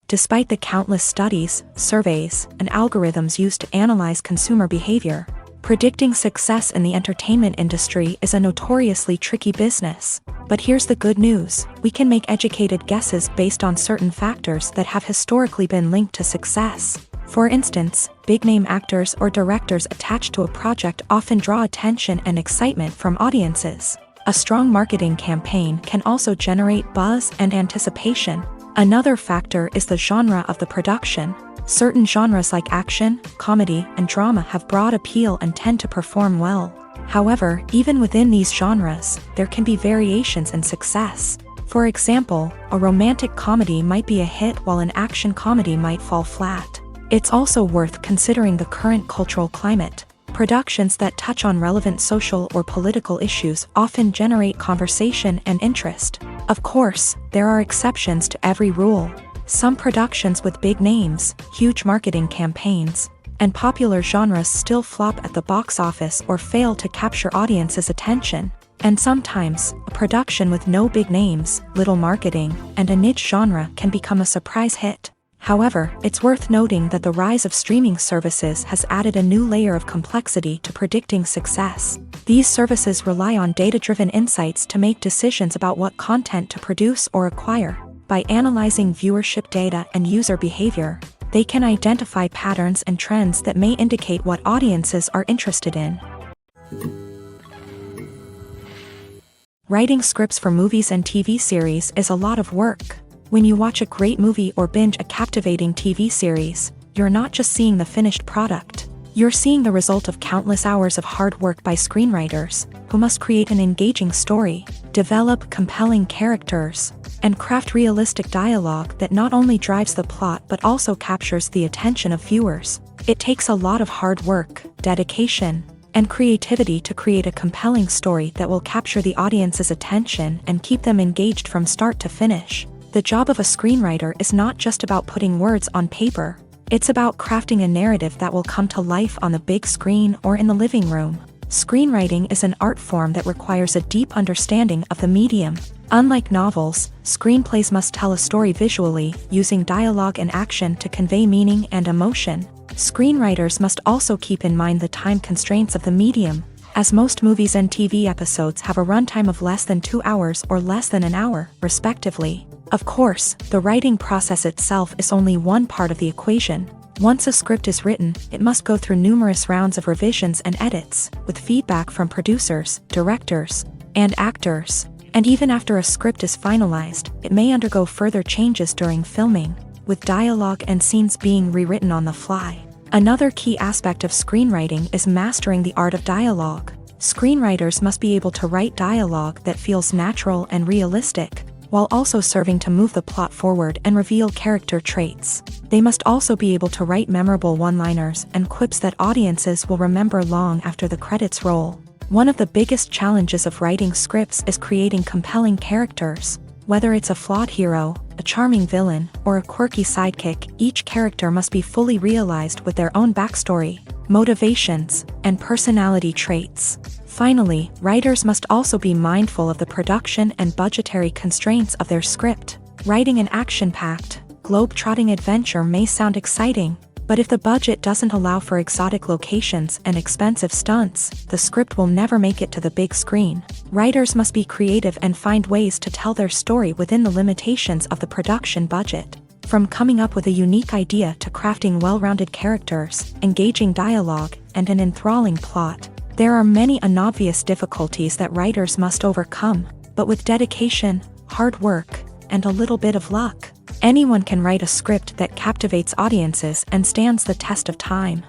Despite the countless studies, surveys, and algorithms used to analyze consumer behavior, predicting success in the entertainment industry is a notoriously tricky business. But here's the good news: we can make educated guesses based on certain factors that have historically been linked to success. For instance, big-name actors or directors attached to a project often draw attention and excitement from audiences. A strong marketing campaign can also generate buzz and anticipation. Another factor is the genre of the production. Certain genres like action, comedy, and drama have broad appeal and tend to perform well. However, even within these genres, there can be variations in success. For example, a romantic comedy might be a hit while an action comedy might fall flat. It's also worth considering the current cultural climate. Productions that touch on relevant social or political issues often generate conversation and interest. Of course, there are exceptions to every rule. Some productions with big names, huge marketing campaigns, and popular genres still flop at the box office or fail to capture audiences' attention. And sometimes, a production with no big names, little marketing, and a niche genre can become a surprise hit. However, it's worth noting that the rise of streaming services has added a new layer of complexity to predicting success. These services rely on data-driven insights to make decisions about what content to produce or acquire. By analyzing viewership data and user behavior, they can identify patterns and trends that may indicate what audiences are interested in. Writing scripts for movies and TV series is a lot of work. When you watch a great movie or binge a captivating TV series, you're not just seeing the finished product. You're seeing the result of countless hours of hard work by screenwriters, who must create an engaging story, develop compelling characters, and craft realistic dialogue that not only drives the plot but also captures the attention of viewers. It takes a lot of hard work, dedication, and creativity to create a compelling story that will capture the audience's attention and keep them engaged from start to finish. The job of a screenwriter is not just about putting words on paper. It's about crafting a narrative that will come to life on the big screen or in the living room. Screenwriting is an art form that requires a deep understanding of the medium. Unlike novels, screenplays must tell a story visually, using dialogue and action to convey meaning and emotion. Screenwriters must also keep in mind the time constraints of the medium, as most movies and TV episodes have a runtime of less than 2 hours or less than an hour, respectively. Of course, the writing process itself is only one part of the equation. Once a script is written, it must go through numerous rounds of revisions and edits, with feedback from producers, directors, and actors. And even after a script is finalized, it may undergo further changes during filming, with dialogue and scenes being rewritten on the fly. Another key aspect of screenwriting is mastering the art of dialogue. Screenwriters must be able to write dialogue that feels natural and realistic, while also serving to move the plot forward and reveal character traits. They must also be able to write memorable one-liners and quips that audiences will remember long after the credits roll. One of the biggest challenges of writing scripts is creating compelling characters. Whether it's a flawed hero, a charming villain, or a quirky sidekick, each character must be fully realized with their own backstory, motivations, and personality traits. Finally, writers must also be mindful of the production and budgetary constraints of their script. Writing an action-packed, globe-trotting adventure may sound exciting, but if the budget doesn't allow for exotic locations and expensive stunts, the script will never make it to the big screen. Writers must be creative and find ways to tell their story within the limitations of the production budget. From coming up with a unique idea to crafting well-rounded characters, engaging dialogue, and an enthralling plot, there are many unobvious difficulties that writers must overcome, but with dedication, hard work, and a little bit of luck, anyone can write a script that captivates audiences and stands the test of time.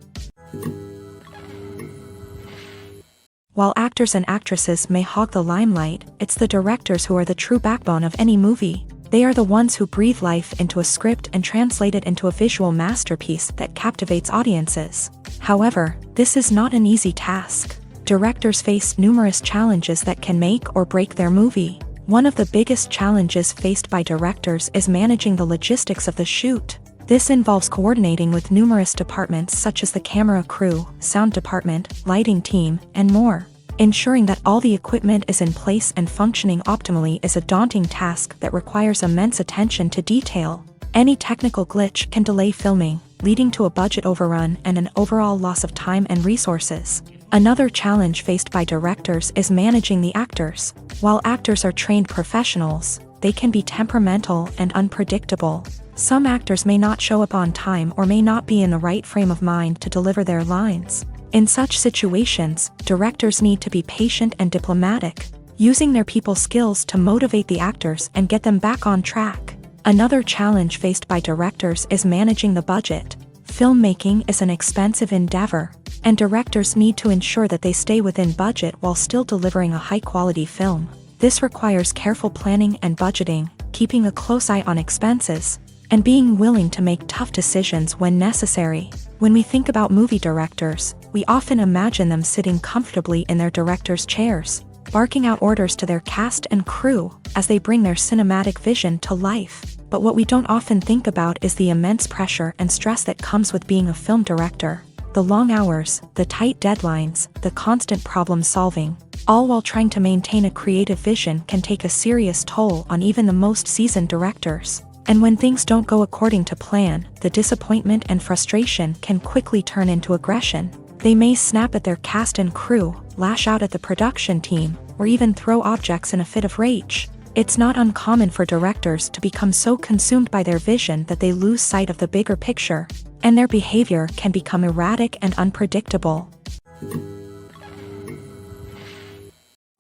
While actors and actresses may hog the limelight, it's the directors who are the true backbone of any movie. They are the ones who breathe life into a script and translate it into a visual masterpiece that captivates audiences. However, this is not an easy task. Directors face numerous challenges that can make or break their movie. One of the biggest challenges faced by directors is managing the logistics of the shoot. This involves coordinating with numerous departments such as the camera crew, sound department, lighting team, and more. Ensuring that all the equipment is in place and functioning optimally is a daunting task that requires immense attention to detail. Any technical glitch can delay filming, leading to a budget overrun and an overall loss of time and resources. Another challenge faced by directors is managing the actors. While actors are trained professionals, they can be temperamental and unpredictable. Some actors may not show up on time or may not be in the right frame of mind to deliver their lines. In such situations, directors need to be patient and diplomatic, using their people skills to motivate the actors and get them back on track. Another challenge faced by directors is managing the budget. Filmmaking is an expensive endeavor, and directors need to ensure that they stay within budget while still delivering a high-quality film. This requires careful planning and budgeting, keeping a close eye on expenses, and being willing to make tough decisions when necessary. When we think about movie directors, we often imagine them sitting comfortably in their director's chairs, barking out orders to their cast and crew as they bring their cinematic vision to life. But what we don't often think about is the immense pressure and stress that comes with being a film director. The long hours, the tight deadlines, the constant problem solving, all while trying to maintain a creative vision can take a serious toll on even the most seasoned directors. And when things don't go according to plan, the disappointment and frustration can quickly turn into aggression. They may snap at their cast and crew, lash out at the production team, or even throw objects in a fit of rage. It's not uncommon for directors to become so consumed by their vision that they lose sight of the bigger picture, and their behavior can become erratic and unpredictable.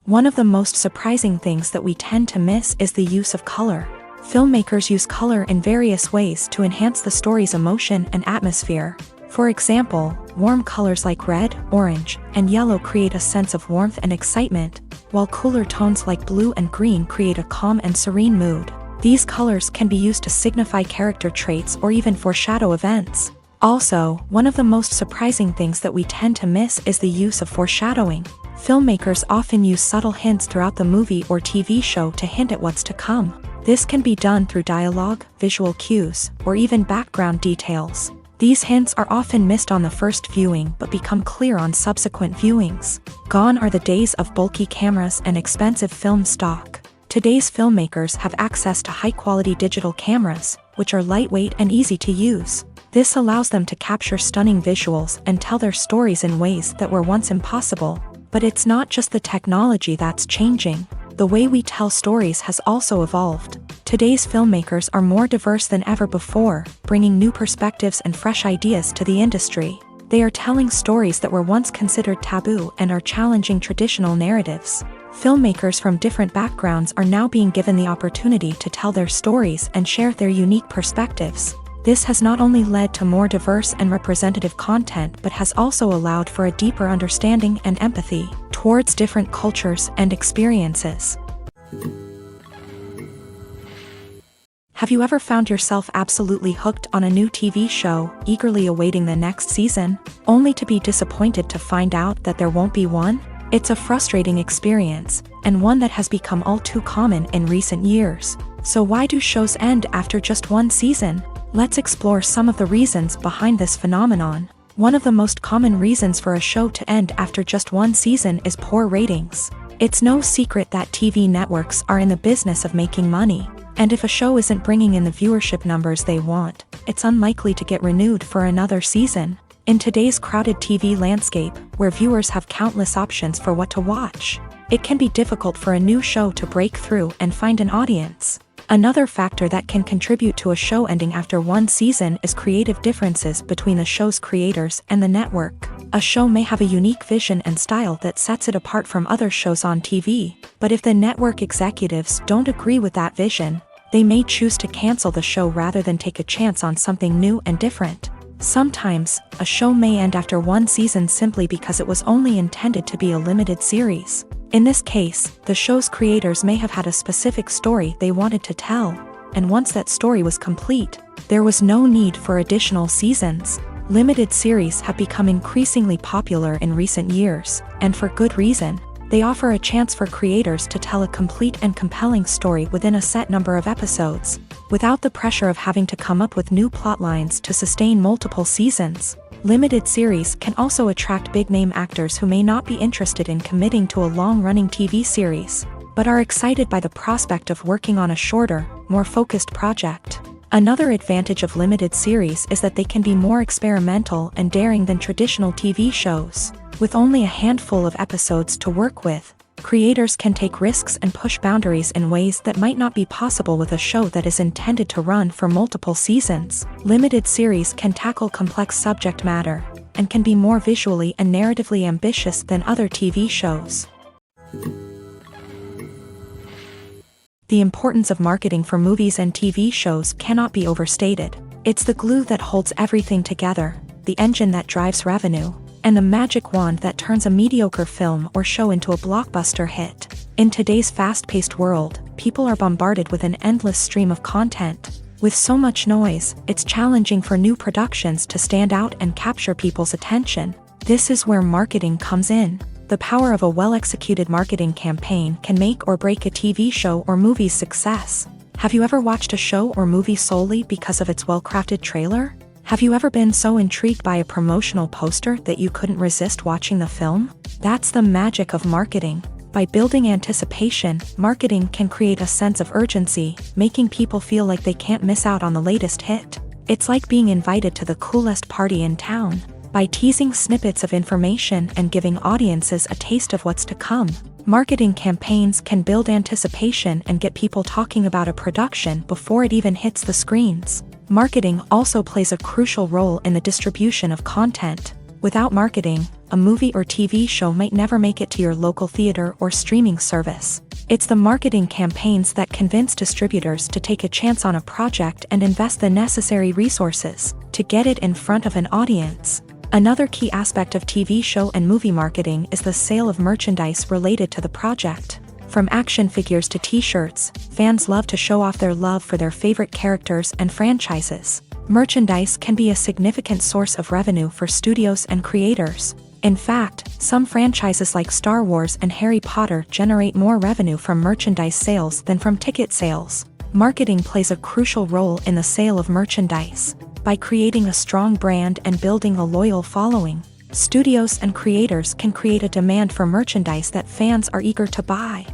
One of the most surprising things that we tend to miss is the use of color. Filmmakers use color in various ways to enhance the story's emotion and atmosphere. For example, warm colors like red, orange, and yellow create a sense of warmth and excitement, while cooler tones like blue and green create a calm and serene mood. These colors can be used to signify character traits or even foreshadow events. Also, one of the most surprising things that we tend to miss is the use of foreshadowing. Filmmakers often use subtle hints throughout the movie or TV show to hint at what's to come. This can be done through dialogue, visual cues, or even background details. These hints are often missed on the first viewing but become clear on subsequent viewings. Gone are the days of bulky cameras and expensive film stock. Today's filmmakers have access to high-quality digital cameras, which are lightweight and easy to use. This allows them to capture stunning visuals and tell their stories in ways that were once impossible. But it's not just the technology that's changing. The way we tell stories has also evolved. Today's filmmakers are more diverse than ever before, bringing new perspectives and fresh ideas to the industry. They are telling stories that were once considered taboo and are challenging traditional narratives. Filmmakers from different backgrounds are now being given the opportunity to tell their stories and share their unique perspectives. This has not only led to more diverse and representative content but has also allowed for a deeper understanding and empathy towards different cultures and experiences. Have you ever found yourself absolutely hooked on a new TV show, eagerly awaiting the next season, only to be disappointed to find out that there won't be one? It's a frustrating experience, and one that has become all too common in recent years. So why do shows end after just one season? Let's explore some of the reasons behind this phenomenon. One of the most common reasons for a show to end after just one season is poor ratings. It's no secret that TV networks are in the business of making money, and if a show isn't bringing in the viewership numbers they want, it's unlikely to get renewed for another season. In today's crowded TV landscape, where viewers have countless options for what to watch, it can be difficult for a new show to break through and find an audience. Another factor that can contribute to a show ending after one season is creative differences between the show's creators and the network. A show may have a unique vision and style that sets it apart from other shows on TV, but if the network executives don't agree with that vision, they may choose to cancel the show rather than take a chance on something new and different. Sometimes, a show may end after one season simply because it was only intended to be a limited series. In this case, the show's creators may have had a specific story they wanted to tell, and once that story was complete, there was no need for additional seasons. Limited series have become increasingly popular in recent years, and for good reason. They offer a chance for creators to tell a complete and compelling story within a set number of episodes, without the pressure of having to come up with new plot lines to sustain multiple seasons. Limited series can also attract big-name actors who may not be interested in committing to a long-running TV series, but are excited by the prospect of working on a shorter, more focused project. Another advantage of limited series is that they can be more experimental and daring than traditional TV shows. With only a handful of episodes to work with, creators can take risks and push boundaries in ways that might not be possible with a show that is intended to run for multiple seasons. Limited series can tackle complex subject matter, and can be more visually and narratively ambitious than other TV shows. The importance of marketing for movies and TV shows cannot be overstated. It's the glue that holds everything together, the engine that drives revenue, and the magic wand that turns a mediocre film or show into a blockbuster hit. In today's fast-paced world, people are bombarded with an endless stream of content. With so much noise, it's challenging for new productions to stand out and capture people's attention. This is where marketing comes in. The power of a well-executed marketing campaign can make or break a TV show or movie's success. Have you ever watched a show or movie solely because of its well-crafted trailer? Have you ever been so intrigued by a promotional poster that you couldn't resist watching the film? That's the magic of marketing. By building anticipation, marketing can create a sense of urgency, making people feel like they can't miss out on the latest hit. It's like being invited to the coolest party in town. By teasing snippets of information and giving audiences a taste of what's to come, marketing campaigns can build anticipation and get people talking about a production before it even hits the screens. Marketing also plays a crucial role in the distribution of content. Without marketing, a movie or TV show might never make it to your local theater or streaming service. It's the marketing campaigns that convince distributors to take a chance on a project and invest the necessary resources to get it in front of an audience. Another key aspect of TV show and movie marketing is the sale of merchandise related to the project. From action figures to t-shirts, fans love to show off their love for their favorite characters and franchises. Merchandise can be a significant source of revenue for studios and creators. In fact, some franchises like Star Wars and Harry Potter generate more revenue from merchandise sales than from ticket sales. Marketing plays a crucial role in the sale of merchandise. By creating a strong brand and building a loyal following, studios and creators can create a demand for merchandise that fans are eager to buy.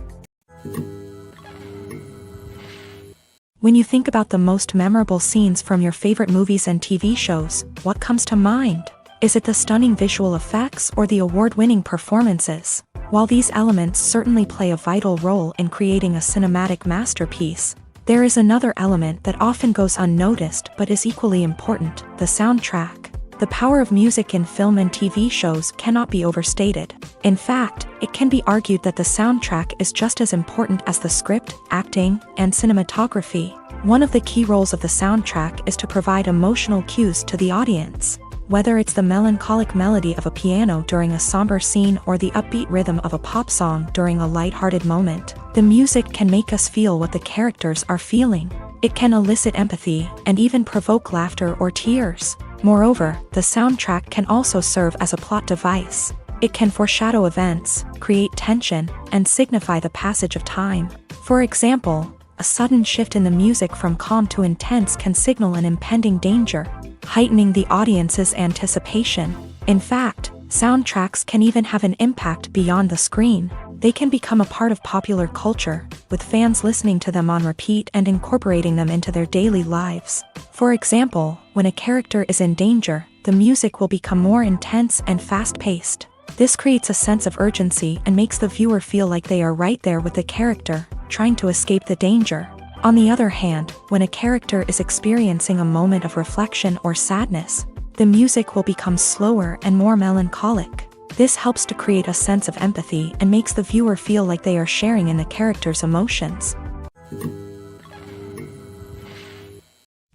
When you think about the most memorable scenes from your favorite movies and TV shows, what comes to mind? Is it the stunning visual effects or the award-winning performances? While these elements certainly play a vital role in creating a cinematic masterpiece, there is another element that often goes unnoticed but is equally important: the soundtrack. The power of music in film and TV shows cannot be overstated. In fact, it can be argued that the soundtrack is just as important as the script, acting, and cinematography. One of the key roles of the soundtrack is to provide emotional cues to the audience. Whether it's the melancholic melody of a piano during a somber scene or the upbeat rhythm of a pop song during a lighthearted moment, the music can make us feel what the characters are feeling. It can elicit empathy and even provoke laughter or tears. Moreover, the soundtrack can also serve as a plot device. It can foreshadow events, create tension, and signify the passage of time. For example, a sudden shift in the music from calm to intense can signal an impending danger, heightening the audience's anticipation. In fact, soundtracks can even have an impact beyond the screen. They can become a part of popular culture, with fans listening to them on repeat and incorporating them into their daily lives. For example, when a character is in danger, the music will become more intense and fast-paced. This creates a sense of urgency and makes the viewer feel like they are right there with the character, trying to escape the danger. On the other hand, when a character is experiencing a moment of reflection or sadness, the music will become slower and more melancholic. This helps to create a sense of empathy and makes the viewer feel like they are sharing in the character's emotions.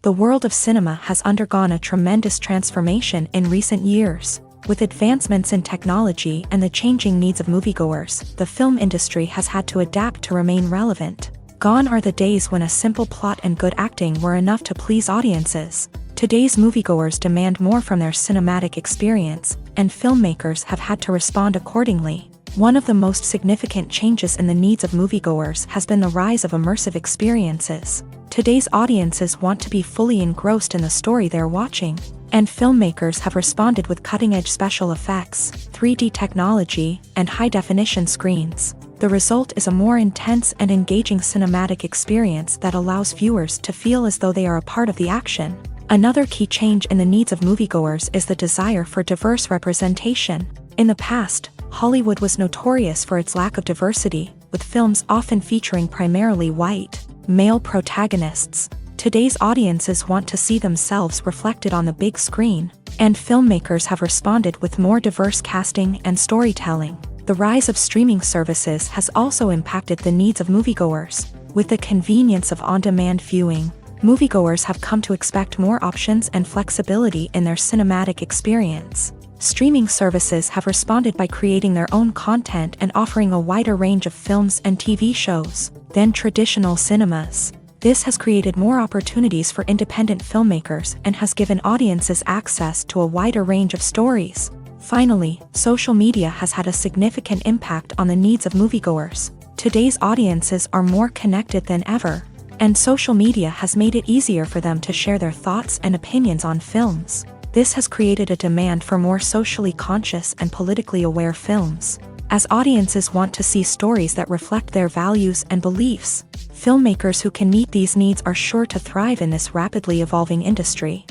The world of cinema has undergone a tremendous transformation in recent years. With advancements in technology and the changing needs of moviegoers, the film industry has had to adapt to remain relevant. Gone are the days when a simple plot and good acting were enough to please audiences. Today's moviegoers demand more from their cinematic experience, and filmmakers have had to respond accordingly. One of the most significant changes in the needs of moviegoers has been the rise of immersive experiences. Today's audiences want to be fully engrossed in the story they're watching, and filmmakers have responded with cutting-edge special effects, 3D technology, and high-definition screens. The result is a more intense and engaging cinematic experience that allows viewers to feel as though they are a part of the action. Another key change in the needs of moviegoers is the desire for diverse representation. In the past, Hollywood was notorious for its lack of diversity, with films often featuring primarily white, male protagonists. Today's audiences want to see themselves reflected on the big screen, and filmmakers have responded with more diverse casting and storytelling. The rise of streaming services has also impacted the needs of moviegoers. With the convenience of on-demand viewing, moviegoers have come to expect more options and flexibility in their cinematic experience. Streaming services have responded by creating their own content and offering a wider range of films and TV shows than traditional cinemas. This has created more opportunities for independent filmmakers and has given audiences access to a wider range of stories. Finally, social media has had a significant impact on the needs of moviegoers. Today's audiences are more connected than ever, and social media has made it easier for them to share their thoughts and opinions on films. This has created a demand for more socially conscious and politically aware films. As audiences want to see stories that reflect their values and beliefs, filmmakers who can meet these needs are sure to thrive in this rapidly evolving industry.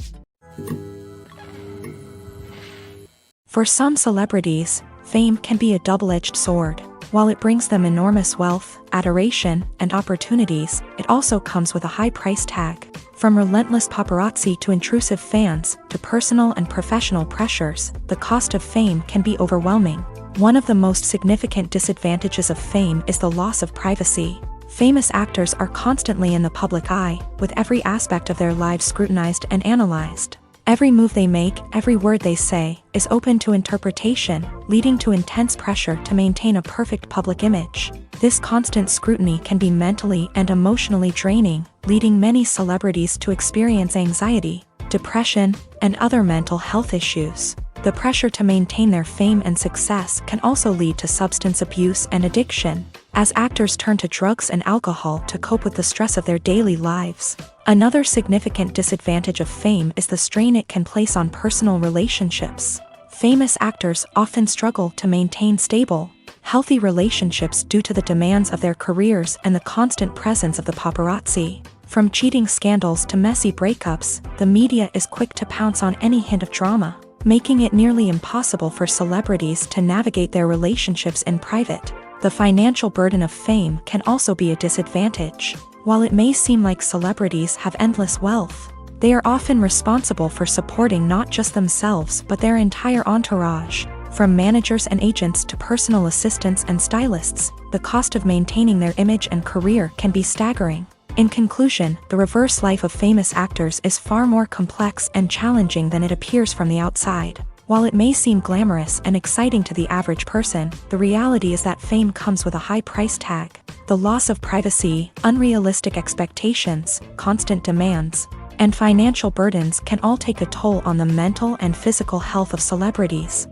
For some celebrities, fame can be a double-edged sword. While it brings them enormous wealth, adoration, and opportunities, it also comes with a high price tag. From relentless paparazzi to intrusive fans, to personal and professional pressures, the cost of fame can be overwhelming. One of the most significant disadvantages of fame is the loss of privacy. Famous actors are constantly in the public eye, with every aspect of their lives scrutinized and analyzed. Every move they make, every word they say, is open to interpretation, leading to intense pressure to maintain a perfect public image. This constant scrutiny can be mentally and emotionally draining, leading many celebrities to experience anxiety, depression, and other mental health issues. The pressure to maintain their fame and success can also lead to substance abuse and addiction, as actors turn to drugs and alcohol to cope with the stress of their daily lives. Another significant disadvantage of fame is the strain it can place on personal relationships. Famous actors often struggle to maintain stable, healthy relationships due to the demands of their careers and the constant presence of the paparazzi. From cheating scandals to messy breakups, the media is quick to pounce on any hint of drama, making it nearly impossible for celebrities to navigate their relationships in private. The financial burden of fame can also be a disadvantage. While it may seem like celebrities have endless wealth, they are often responsible for supporting not just themselves but their entire entourage. From managers and agents to personal assistants and stylists, the cost of maintaining their image and career can be staggering. In conclusion, the reverse life of famous actors is far more complex and challenging than it appears from the outside. While it may seem glamorous and exciting to the average person, the reality is that fame comes with a high price tag. The loss of privacy, unrealistic expectations, constant demands, and financial burdens can all take a toll on the mental and physical health of celebrities.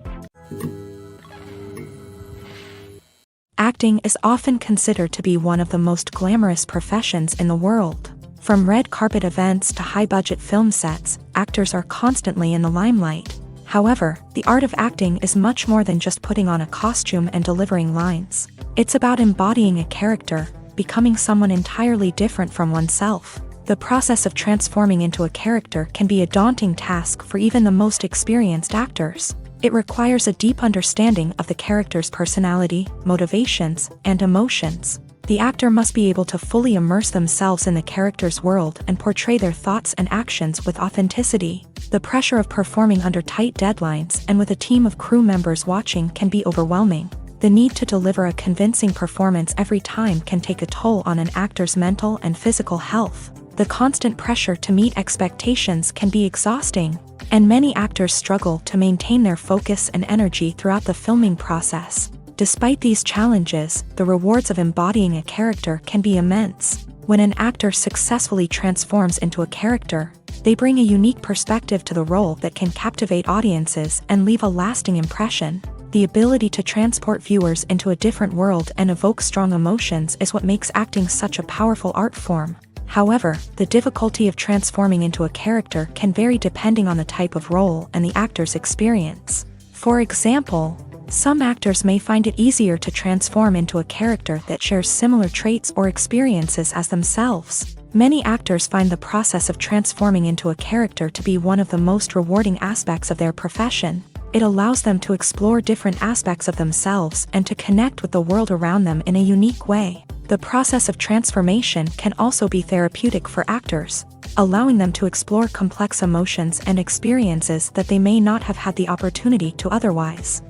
Acting is often considered to be one of the most glamorous professions in the world. From red carpet events to high-budget film sets, actors are constantly in the limelight. However, the art of acting is much more than just putting on a costume and delivering lines. It's about embodying a character, becoming someone entirely different from oneself. The process of transforming into a character can be a daunting task for even the most experienced actors. It requires a deep understanding of the character's personality, motivations, and emotions. The actor must be able to fully immerse themselves in the character's world and portray their thoughts and actions with authenticity. The pressure of performing under tight deadlines and with a team of crew members watching can be overwhelming. The need to deliver a convincing performance every time can take a toll on an actor's mental and physical health. The constant pressure to meet expectations can be exhausting, and many actors struggle to maintain their focus and energy throughout the filming process. Despite these challenges, the rewards of embodying a character can be immense. When an actor successfully transforms into a character, they bring a unique perspective to the role that can captivate audiences and leave a lasting impression. The ability to transport viewers into a different world and evoke strong emotions is what makes acting such a powerful art form. However, the difficulty of transforming into a character can vary depending on the type of role and the actor's experience. For example, some actors may find it easier to transform into a character that shares similar traits or experiences as themselves. Many actors find the process of transforming into a character to be one of the most rewarding aspects of their profession. It allows them to explore different aspects of themselves and to connect with the world around them in a unique way. The process of transformation can also be therapeutic for actors, allowing them to explore complex emotions and experiences that they may not have had the opportunity to otherwise.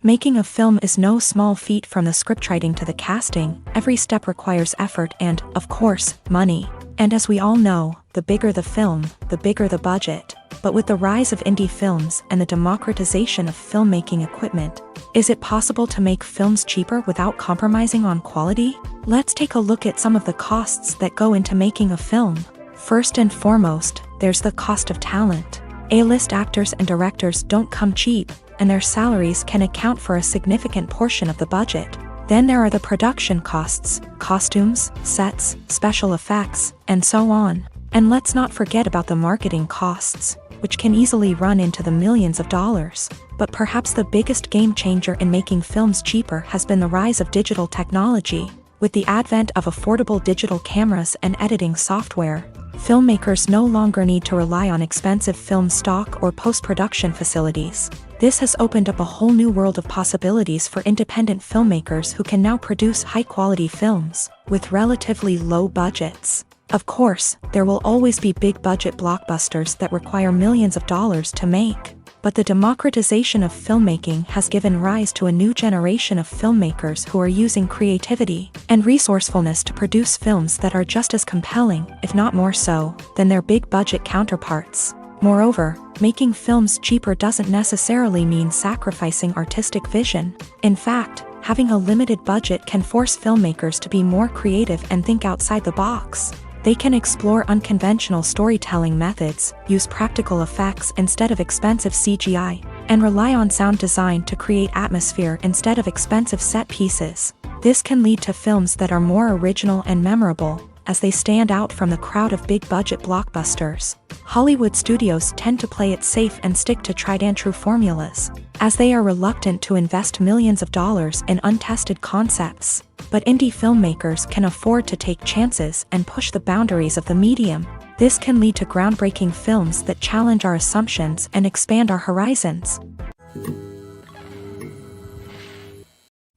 Making a film is no small feat. From the scriptwriting to the casting, every step requires effort and, of course, money. And as we all know, the bigger the film, the bigger the budget. But with the rise of indie films and the democratization of filmmaking equipment, is it possible to make films cheaper without compromising on quality? Let's take a look at some of the costs that go into making a film. First and foremost, there's the cost of talent. A-list actors and directors don't come cheap, and their salaries can account for a significant portion of the budget. Then there are the production costs, costumes, sets, special effects, and so on. And let's not forget about the marketing costs, which can easily run into the millions of dollars. But perhaps the biggest game changer in making films cheaper has been the rise of digital technology. With the advent of affordable digital cameras and editing software, filmmakers no longer need to rely on expensive film stock or post-production facilities. This has opened up a whole new world of possibilities for independent filmmakers who can now produce high-quality films with relatively low budgets. Of course, there will always be big-budget blockbusters that require millions of dollars to make. But the democratization of filmmaking has given rise to a new generation of filmmakers who are using creativity and resourcefulness to produce films that are just as compelling, if not more so, than their big-budget counterparts. Moreover, making films cheaper doesn't necessarily mean sacrificing artistic vision. In fact, having a limited budget can force filmmakers to be more creative and think outside the box. They can explore unconventional storytelling methods, use practical effects instead of expensive CGI, and rely on sound design to create atmosphere instead of expensive set pieces. This can lead to films that are more original and memorable, as they stand out from the crowd of big-budget blockbusters. Hollywood studios tend to play it safe and stick to tried-and-true formulas, as they are reluctant to invest millions of dollars in untested concepts. But indie filmmakers can afford to take chances and push the boundaries of the medium. This can lead to groundbreaking films that challenge our assumptions and expand our horizons.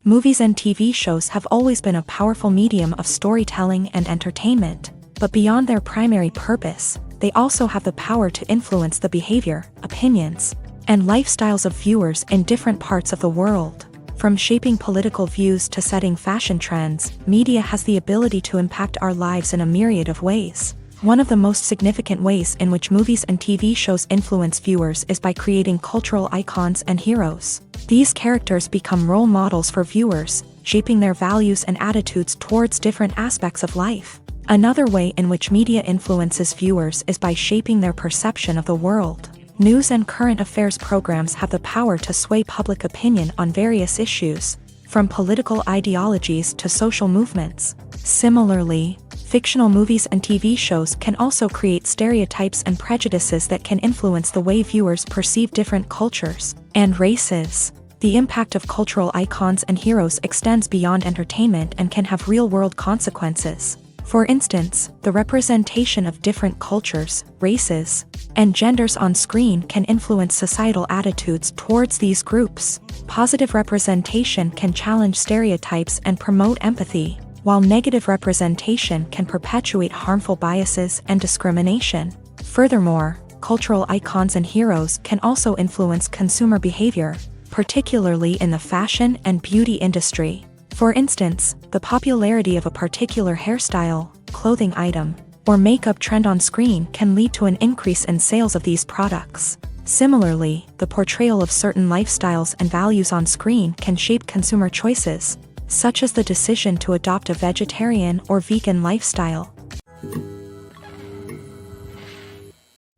Movies and TV shows have always been a powerful medium of storytelling and entertainment, but beyond their primary purpose, they also have the power to influence the behavior, opinions, and lifestyles of viewers in different parts of the world. From shaping political views to setting fashion trends, media has the ability to impact our lives in a myriad of ways. One of the most significant ways in which movies and TV shows influence viewers is by creating cultural icons and heroes. These characters become role models for viewers, shaping their values and attitudes towards different aspects of life. Another way in which media influences viewers is by shaping their perception of the world. News and current affairs programs have the power to sway public opinion on various issues, from political ideologies to social movements. Similarly, fictional movies and TV shows can also create stereotypes and prejudices that can influence the way viewers perceive different cultures and races. The impact of cultural icons and heroes extends beyond entertainment and can have real-world consequences. For instance, the representation of different cultures, races, and genders on screen can influence societal attitudes towards these groups. Positive representation can challenge stereotypes and promote empathy, while negative representation can perpetuate harmful biases and discrimination. Furthermore, cultural icons and heroes can also influence consumer behavior, particularly in the fashion and beauty industry. For instance, the popularity of a particular hairstyle, clothing item, or makeup trend on screen can lead to an increase in sales of these products. Similarly, the portrayal of certain lifestyles and values on screen can shape consumer choices, such as the decision to adopt a vegetarian or vegan lifestyle.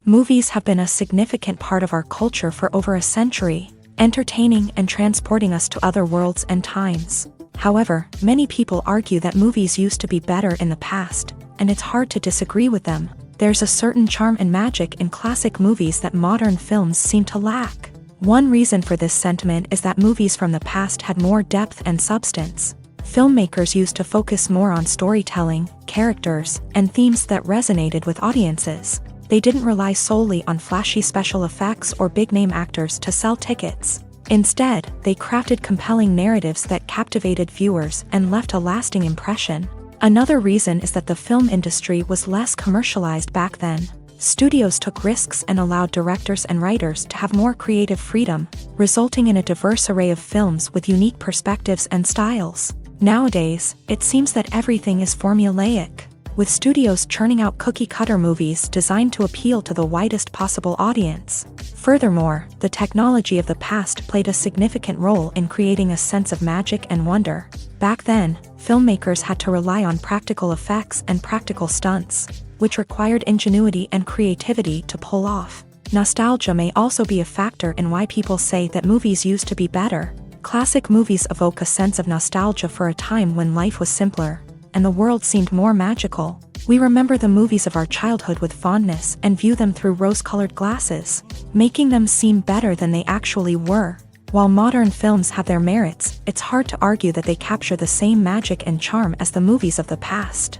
Movies have been a significant part of our culture for over a century, entertaining and transporting us to other worlds and times. However, many people argue that movies used to be better in the past, and it's hard to disagree with them. There's a certain charm and magic in classic movies that modern films seem to lack. One reason for this sentiment is that movies from the past had more depth and substance. Filmmakers used to focus more on storytelling, characters, and themes that resonated with audiences. They didn't rely solely on flashy special effects or big-name actors to sell tickets. Instead, they crafted compelling narratives that captivated viewers and left a lasting impression. Another reason is that the film industry was less commercialized back then. Studios took risks and allowed directors and writers to have more creative freedom, resulting in a diverse array of films with unique perspectives and styles. Nowadays, it seems that everything is formulaic, with studios churning out cookie-cutter movies designed to appeal to the widest possible audience. Furthermore, the technology of the past played a significant role in creating a sense of magic and wonder. Back then, filmmakers had to rely on practical effects and practical stunts, which required ingenuity and creativity to pull off. Nostalgia may also be a factor in why people say that movies used to be better. Classic movies evoke a sense of nostalgia for a time when life was simpler, and the world seemed more magical. We remember the movies of our childhood with fondness and view them through rose-colored glasses, making them seem better than they actually were. While modern films have their merits, it's hard to argue that they capture the same magic and charm as the movies of the past.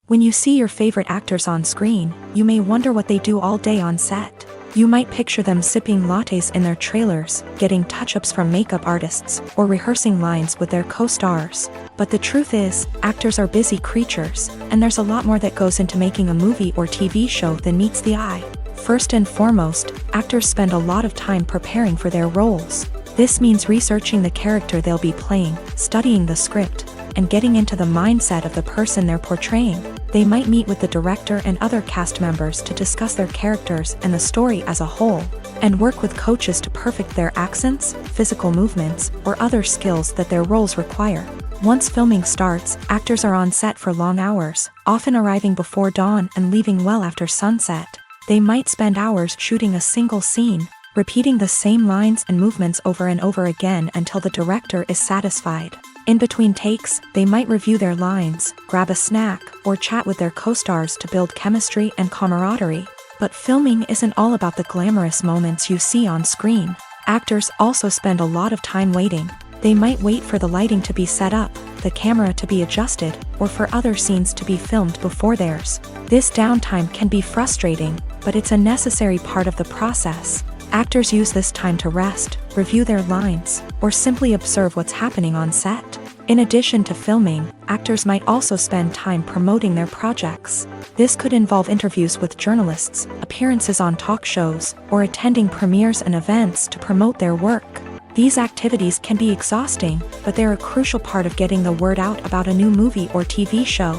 When you see your favorite actors on screen, you may wonder what they do all day on set. You might picture them sipping lattes in their trailers, getting touch-ups from makeup artists, or rehearsing lines with their co-stars. But the truth is, actors are busy creatures, and there's a lot more that goes into making a movie or TV show than meets the eye. First and foremost, actors spend a lot of time preparing for their roles. This means researching the character they'll be playing, studying the script, and getting into the mindset of the person they're portraying. They might meet with the director and other cast members to discuss their characters and the story as a whole, and work with coaches to perfect their accents, physical movements, or other skills that their roles require. Once filming starts, actors are on set for long hours, often arriving before dawn and leaving well after sunset. They might spend hours shooting a single scene, repeating the same lines and movements over and over again until the director is satisfied. In between takes, they might review their lines, grab a snack, or chat with their co-stars to build chemistry and camaraderie. But filming isn't all about the glamorous moments you see on screen. Actors also spend a lot of time waiting. They might wait for the lighting to be set up, the camera to be adjusted, or for other scenes to be filmed before theirs. This downtime can be frustrating, but it's a necessary part of the process. Actors use this time to rest, review their lines, or simply observe what's happening on set. In addition to filming, actors might also spend time promoting their projects. This could involve interviews with journalists, appearances on talk shows, or attending premieres and events to promote their work. These activities can be exhausting, but they're a crucial part of getting the word out about a new movie or TV show.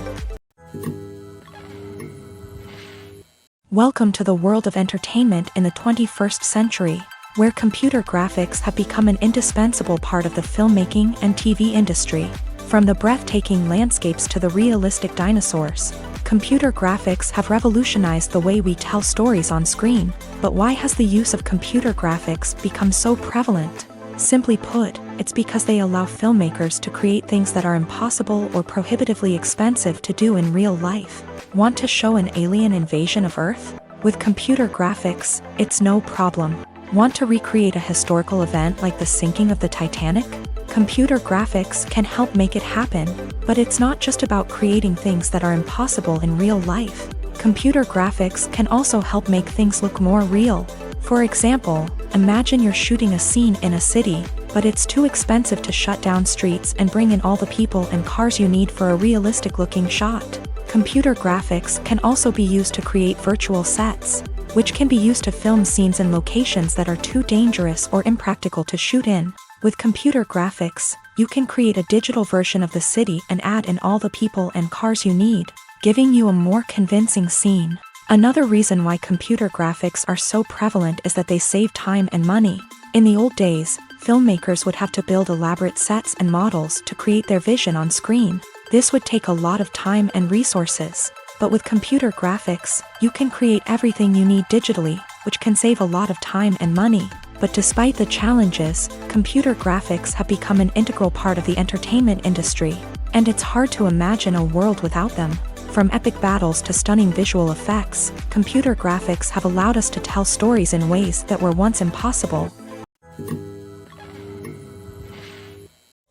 Welcome to the world of entertainment in the 21st century, where computer graphics have become an indispensable part of the filmmaking and TV industry. From the breathtaking landscapes to the realistic dinosaurs, Computer graphics have revolutionized the way we tell stories on screen, but why has the use of computer graphics become so prevalent? Simply put, it's because they allow filmmakers to create things that are impossible or prohibitively expensive to do in real life. Want to show an alien invasion of Earth? With computer graphics, it's no problem. Want to recreate a historical event like the sinking of the Titanic? Computer graphics can help make it happen, but it's not just about creating things that are impossible in real life. Computer graphics can also help make things look more real. For example, imagine you're shooting a scene in a city, but it's too expensive to shut down streets and bring in all the people and cars you need for a realistic-looking shot. Computer graphics can also be used to create virtual sets, which can be used to film scenes in locations that are too dangerous or impractical to shoot in. With computer graphics, you can create a digital version of the city and add in all the people and cars you need, giving you a more convincing scene. Another reason why computer graphics are so prevalent is that they save time and money. In the old days, filmmakers would have to build elaborate sets and models to create their vision on screen. This would take a lot of time and resources. But with computer graphics, you can create everything you need digitally, which can save a lot of time and money. But despite the challenges, computer graphics have become an integral part of the entertainment industry, and it's hard to imagine a world without them. From epic battles to stunning visual effects, computer graphics have allowed us to tell stories in ways that were once impossible.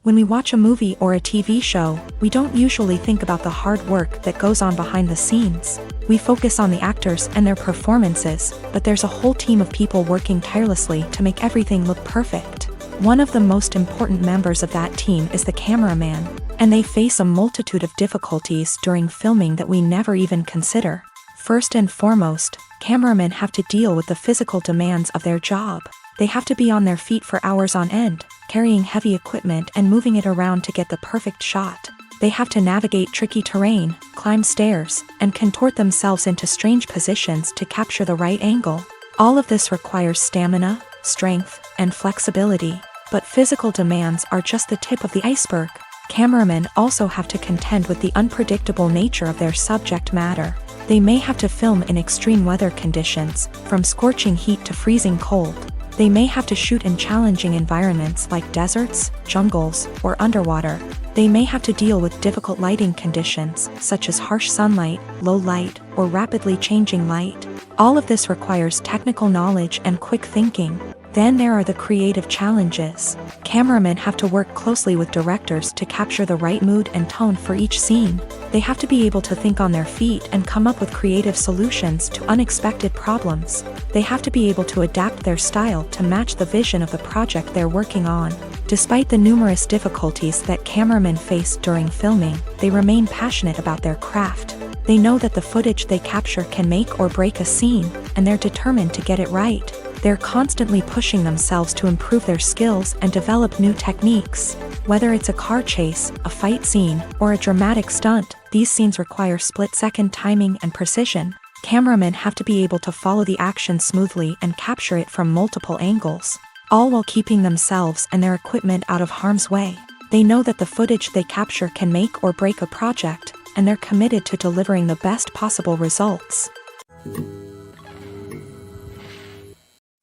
When we watch a movie or a TV show, we don't usually think about the hard work that goes on behind the scenes. We focus on the actors and their performances, but there's a whole team of people working tirelessly to make everything look perfect. One of the most important members of that team is the cameraman, and they face a multitude of difficulties during filming that we never even consider. First and foremost, cameramen have to deal with the physical demands of their job. They have to be on their feet for hours on end, carrying heavy equipment and moving it around to get the perfect shot. They have to navigate tricky terrain, climb stairs, and contort themselves into strange positions to capture the right angle. All of this requires stamina, strength, and flexibility. But physical demands are just the tip of the iceberg. Cameramen also have to contend with the unpredictable nature of their subject matter. They may have to film in extreme weather conditions, from scorching heat to freezing cold. They may have to shoot in challenging environments like deserts, jungles, or underwater. They may have to deal with difficult lighting conditions, such as harsh sunlight, low light, or rapidly changing light. All of this requires technical knowledge and quick thinking. Then there are the creative challenges. Cameramen have to work closely with directors to capture the right mood and tone for each scene. They have to be able to think on their feet and come up with creative solutions to unexpected problems. They have to be able to adapt their style to match the vision of the project they're working on. Despite the numerous difficulties that cameramen face during filming, they remain passionate about their craft. They know that the footage they capture can make or break a scene, and they're determined to get it right. They're constantly pushing themselves to improve their skills and develop new techniques. Whether it's a car chase, a fight scene, or a dramatic stunt, these scenes require split-second timing and precision. Cameramen have to be able to follow the action smoothly and capture it from multiple angles, all while keeping themselves and their equipment out of harm's way. They know that the footage they capture can make or break a project, and they're committed to delivering the best possible results.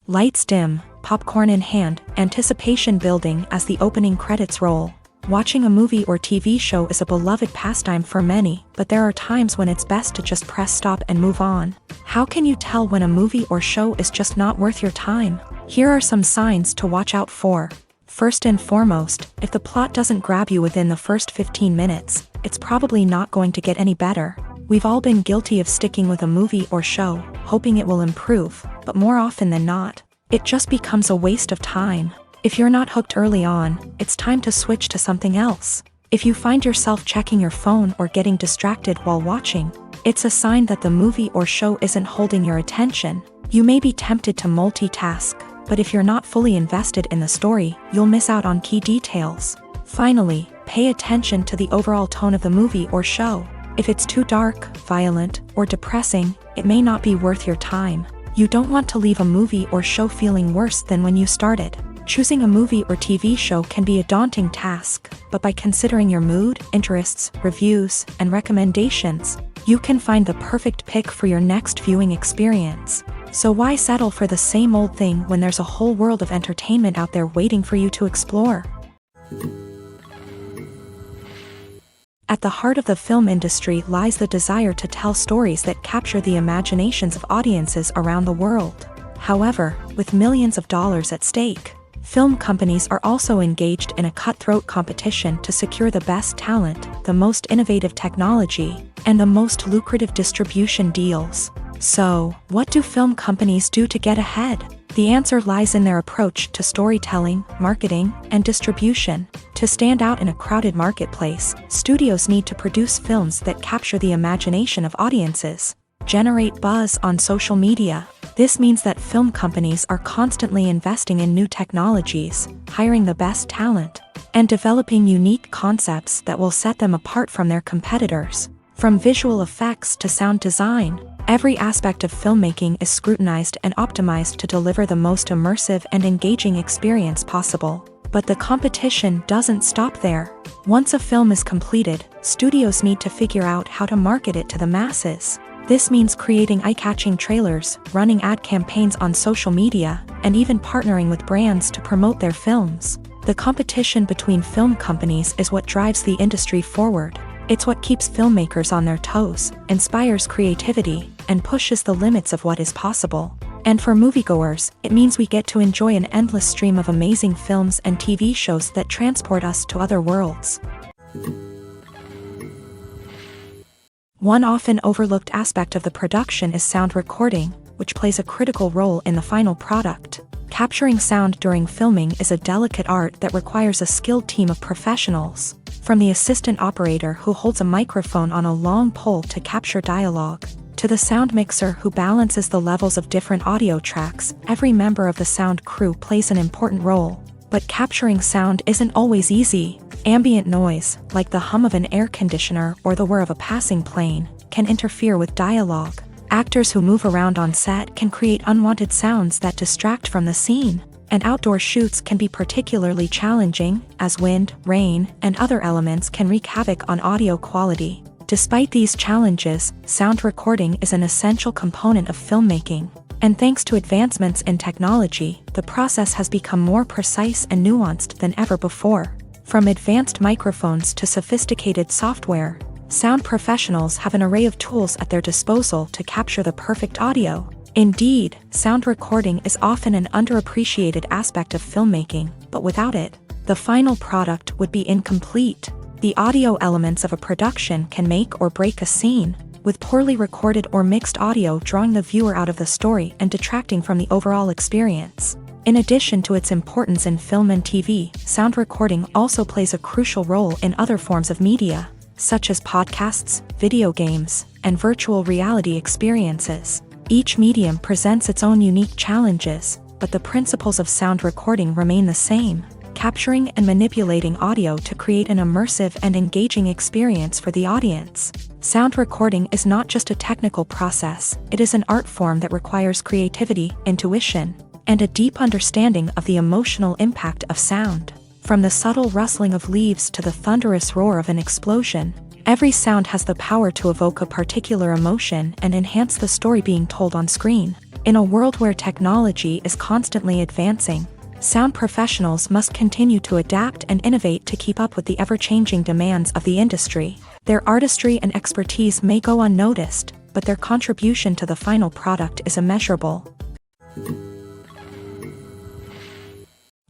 Lights dim, popcorn in hand, anticipation building as the opening credits roll. Watching a movie or TV show is a beloved pastime for many, but there are times when it's best to just press stop and move on. How can you tell when a movie or show is just not worth your time? Here are some signs to watch out for. First and foremost, if the plot doesn't grab you within the first 15 minutes, it's probably not going to get any better. We've all been guilty of sticking with a movie or show, hoping it will improve, but more often than not, it just becomes a waste of time. If you're not hooked early on, it's time to switch to something else. If you find yourself checking your phone or getting distracted while watching, it's a sign that the movie or show isn't holding your attention. You may be tempted to multitask, but if you're not fully invested in the story, you'll miss out on key details. Finally, pay attention to the overall tone of the movie or show. If it's too dark, violent, or depressing, it may not be worth your time. You don't want to leave a movie or show feeling worse than when you started. Choosing a movie or TV show can be a daunting task, but by considering your mood, interests, reviews, and recommendations, You can find the perfect pick for your next viewing experience. So why settle for the same old thing when there's a whole world of entertainment out there waiting for you to explore? At the heart of the film industry lies the desire to tell stories that capture the imaginations of audiences around the world. However, with millions of dollars at stake, film companies are also engaged in a cutthroat competition to secure the best talent, the most innovative technology, and the most lucrative distribution deals. So, what do film companies do to get ahead? The answer lies in their approach to storytelling, marketing, and distribution. To stand out in a crowded marketplace, studios need to produce films that capture the imagination of audiences, generate buzz on social media. This means that film companies are constantly investing in new technologies, hiring the best talent, and developing unique concepts that will set them apart from their competitors. From visual effects to sound design, every aspect of filmmaking is scrutinized and optimized to deliver the most immersive and engaging experience possible. But the competition doesn't stop there. Once a film is completed, studios need to figure out how to market it to the masses. This means creating eye-catching trailers, running ad campaigns on social media, and even partnering with brands to promote their films. The competition between film companies is what drives the industry forward. It's what keeps filmmakers on their toes, inspires creativity, and pushes the limits of what is possible. And for moviegoers, it means we get to enjoy an endless stream of amazing films and TV shows that transport us to other worlds. One often overlooked aspect of the production is sound recording, which plays a critical role in the final product. Capturing sound during filming is a delicate art that requires a skilled team of professionals. From the assistant operator who holds a microphone on a long pole to capture dialogue, to the sound mixer who balances the levels of different audio tracks, every member of the sound crew plays an important role. But capturing sound isn't always easy. Ambient noise, like the hum of an air conditioner or the whir of a passing plane, can interfere with dialogue. Actors who move around on set can create unwanted sounds that distract from the scene. And outdoor shoots can be particularly challenging, as wind, rain, and other elements can wreak havoc on audio quality. Despite these challenges, sound recording is an essential component of filmmaking. And thanks to advancements in technology, the process has become more precise and nuanced than ever before. From advanced microphones to sophisticated software, sound professionals have an array of tools at their disposal to capture the perfect audio. Indeed, sound recording is often an underappreciated aspect of filmmaking, but without it, the final product would be incomplete. The audio elements of a production can make or break a scene, with poorly recorded or mixed audio drawing the viewer out of the story and detracting from the overall experience. In addition to its importance in film and TV, sound recording also plays a crucial role in other forms of media, such as podcasts, video games, and virtual reality experiences. Each medium presents its own unique challenges, but the principles of sound recording remain the same, capturing and manipulating audio to create an immersive and engaging experience for the audience. Sound recording is not just a technical process, it is an art form that requires creativity, intuition, and a deep understanding of the emotional impact of sound. From the subtle rustling of leaves to the thunderous roar of an explosion, every sound has the power to evoke a particular emotion and enhance the story being told on screen. In a world where technology is constantly advancing, sound professionals must continue to adapt and innovate to keep up with the ever-changing demands of the industry. Their artistry and expertise may go unnoticed, but their contribution to the final product is immeasurable.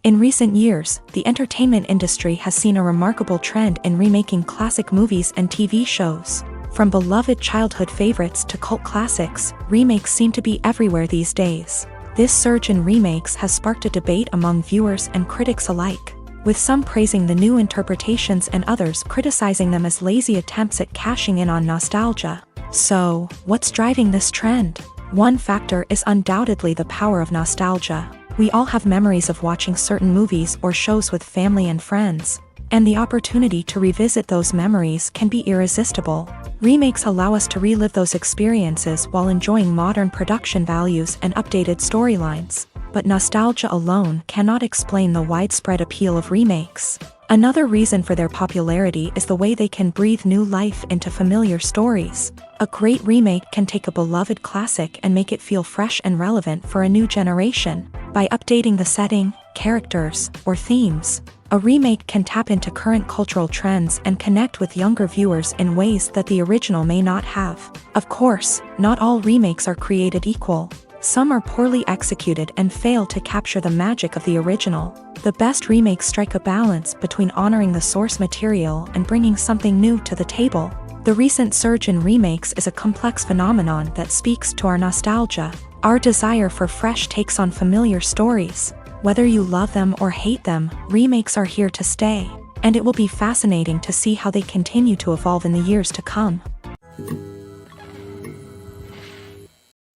In recent years, the entertainment industry has seen a remarkable trend in remaking classic movies and TV shows. From beloved childhood favorites to cult classics, remakes seem to be everywhere these days. This surge in remakes has sparked a debate among viewers and critics alike, with some praising the new interpretations and others criticizing them as lazy attempts at cashing in on nostalgia. So, what's driving this trend? One factor is undoubtedly the power of nostalgia. We all have memories of watching certain movies or shows with family and friends, and the opportunity to revisit those memories can be irresistible. Remakes allow us to relive those experiences while enjoying modern production values and updated storylines. But nostalgia alone cannot explain the widespread appeal of remakes. Another reason for their popularity is the way they can breathe new life into familiar stories. A great remake can take a beloved classic and make it feel fresh and relevant for a new generation. By updating the setting, characters, or themes, a remake can tap into current cultural trends and connect with younger viewers in ways that the original may not have. Of course, not all remakes are created equal. Some are poorly executed and fail to capture the magic of the original. The best remakes strike a balance between honoring the source material and bringing something new to the table. The recent surge in remakes is a complex phenomenon that speaks to our nostalgia, our desire for fresh takes on familiar stories. Whether you love them or hate them, remakes are here to stay, and it will be fascinating to see how they continue to evolve in the years to come.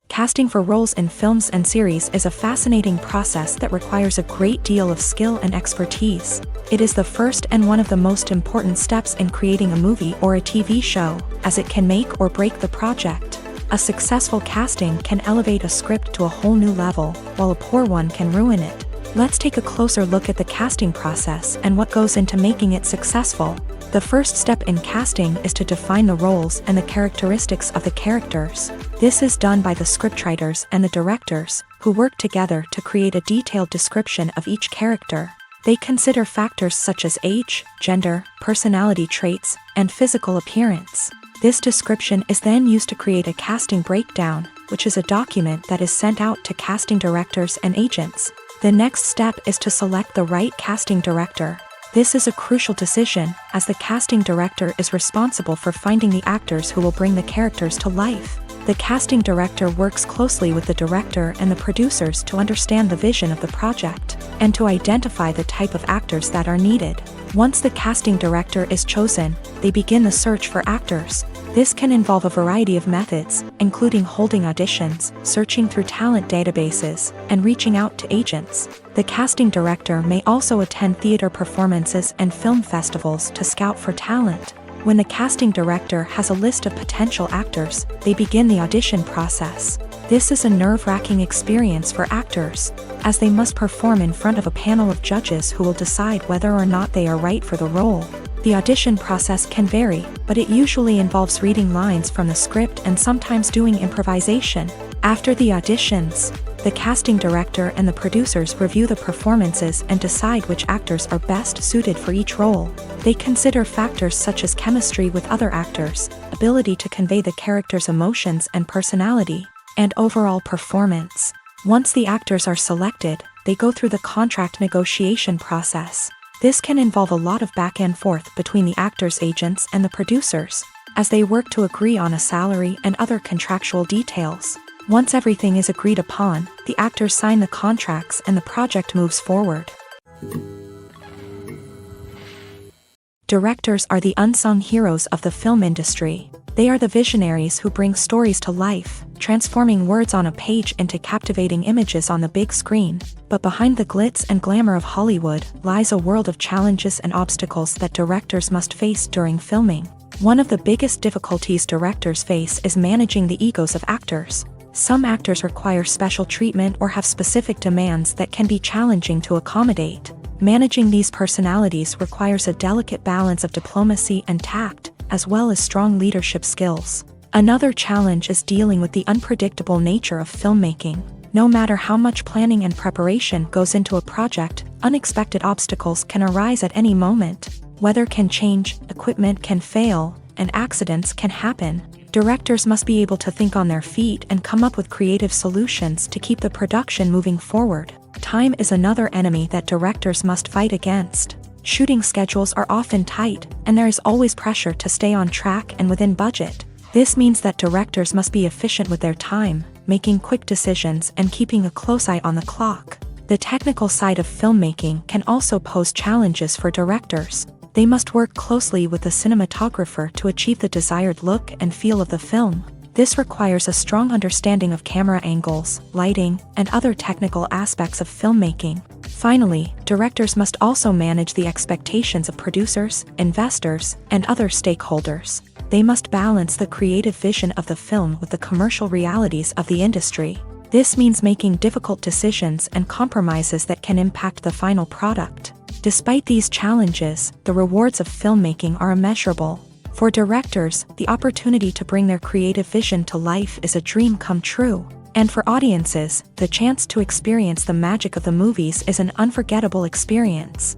Casting for roles in films and series is a fascinating process that requires a great deal of skill and expertise. It is the first and one of the most important steps in creating a movie or a TV show, as it can make or break the project. A successful casting can elevate a script to a whole new level, while a poor one can ruin it. Let's take a closer look at the casting process and what goes into making it successful. The first step in casting is to define the roles and the characteristics of the characters. This is done by the scriptwriters and the directors, who work together to create a detailed description of each character. They consider factors such as age, gender, personality traits, and physical appearance. This description is then used to create a casting breakdown, which is a document that is sent out to casting directors and agents. The next step is to select the right casting director. This is a crucial decision, as the casting director is responsible for finding the actors who will bring the characters to life. The casting director works closely with the director and the producers to understand the vision of the project, and to identify the type of actors that are needed. Once the casting director is chosen, they begin the search for actors. This can involve a variety of methods, including holding auditions, searching through talent databases, and reaching out to agents. The casting director may also attend theater performances and film festivals to scout for talent. When the casting director has a list of potential actors, they begin the audition process. This is a nerve-wracking experience for actors, as they must perform in front of a panel of judges who will decide whether or not they are right for the role. The audition process can vary, but it usually involves reading lines from the script and sometimes doing improvisation. After the auditions, the casting director and the producers review the performances and decide which actors are best suited for each role. They consider factors such as chemistry with other actors, ability to convey the character's emotions and personality, and overall performance. Once the actors are selected, they go through the contract negotiation process. This can involve a lot of back and forth between the actors' agents and the producers, as they work to agree on a salary and other contractual details. Once everything is agreed upon, the actors sign the contracts and the project moves forward. Directors are the unsung heroes of the film industry. They are the visionaries who bring stories to life, transforming words on a page into captivating images on the big screen. But behind the glitz and glamour of Hollywood lies a world of challenges and obstacles that directors must face during filming. One of the biggest difficulties directors face is managing the egos of actors. Some actors require special treatment or have specific demands that can be challenging to accommodate. Managing these personalities requires a delicate balance of diplomacy and tact, as well as strong leadership skills. Another challenge is dealing with the unpredictable nature of filmmaking. No matter how much planning and preparation goes into a project, unexpected obstacles can arise at any moment. Weather can change, equipment can fail, and accidents can happen. Directors must be able to think on their feet and come up with creative solutions to keep the production moving forward. Time is another enemy that directors must fight against. Shooting schedules are often tight, and there is always pressure to stay on track and within budget. This means that directors must be efficient with their time, making quick decisions and keeping a close eye on the clock. The technical side of filmmaking can also pose challenges for directors. They must work closely with the cinematographer to achieve the desired look and feel of the film. This requires a strong understanding of camera angles, lighting, and other technical aspects of filmmaking. Finally, directors must also manage the expectations of producers, investors, and other stakeholders. They must balance the creative vision of the film with the commercial realities of the industry. This means making difficult decisions and compromises that can impact the final product. Despite these challenges, the rewards of filmmaking are immeasurable. For directors, the opportunity to bring their creative vision to life is a dream come true. And for audiences, the chance to experience the magic of the movies is an unforgettable experience.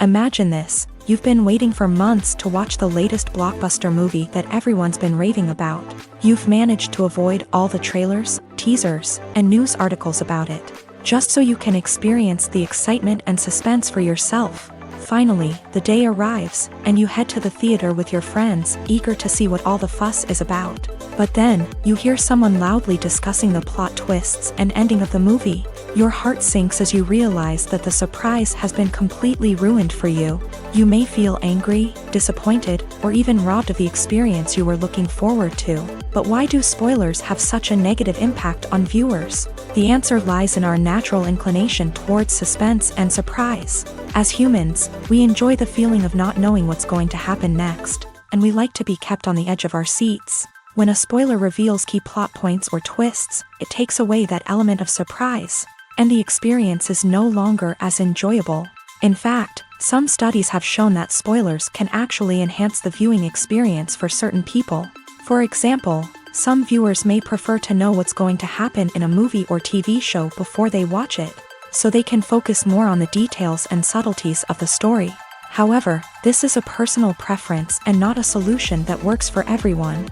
Imagine this: you've been waiting for months to watch the latest blockbuster movie that everyone's been raving about. You've managed to avoid all the trailers, teasers, and news articles about it, just so you can experience the excitement and suspense for yourself. Finally, the day arrives, and you head to the theater with your friends, eager to see what all the fuss is about. But then, you hear someone loudly discussing the plot twists and ending of the movie. Your heart sinks as you realize that the surprise has been completely ruined for you. You may feel angry, disappointed, or even robbed of the experience you were looking forward to. But why do spoilers have such a negative impact on viewers? The answer lies in our natural inclination towards suspense and surprise. As humans, we enjoy the feeling of not knowing what's going to happen next, and we like to be kept on the edge of our seats. When a spoiler reveals key plot points or twists, it takes away that element of surprise, and the experience is no longer as enjoyable. In fact, some studies have shown that spoilers can actually enhance the viewing experience for certain people. For example, some viewers may prefer to know what's going to happen in a movie or TV show before they watch it, so they can focus more on the details and subtleties of the story. However, this is a personal preference and not a solution that works for everyone.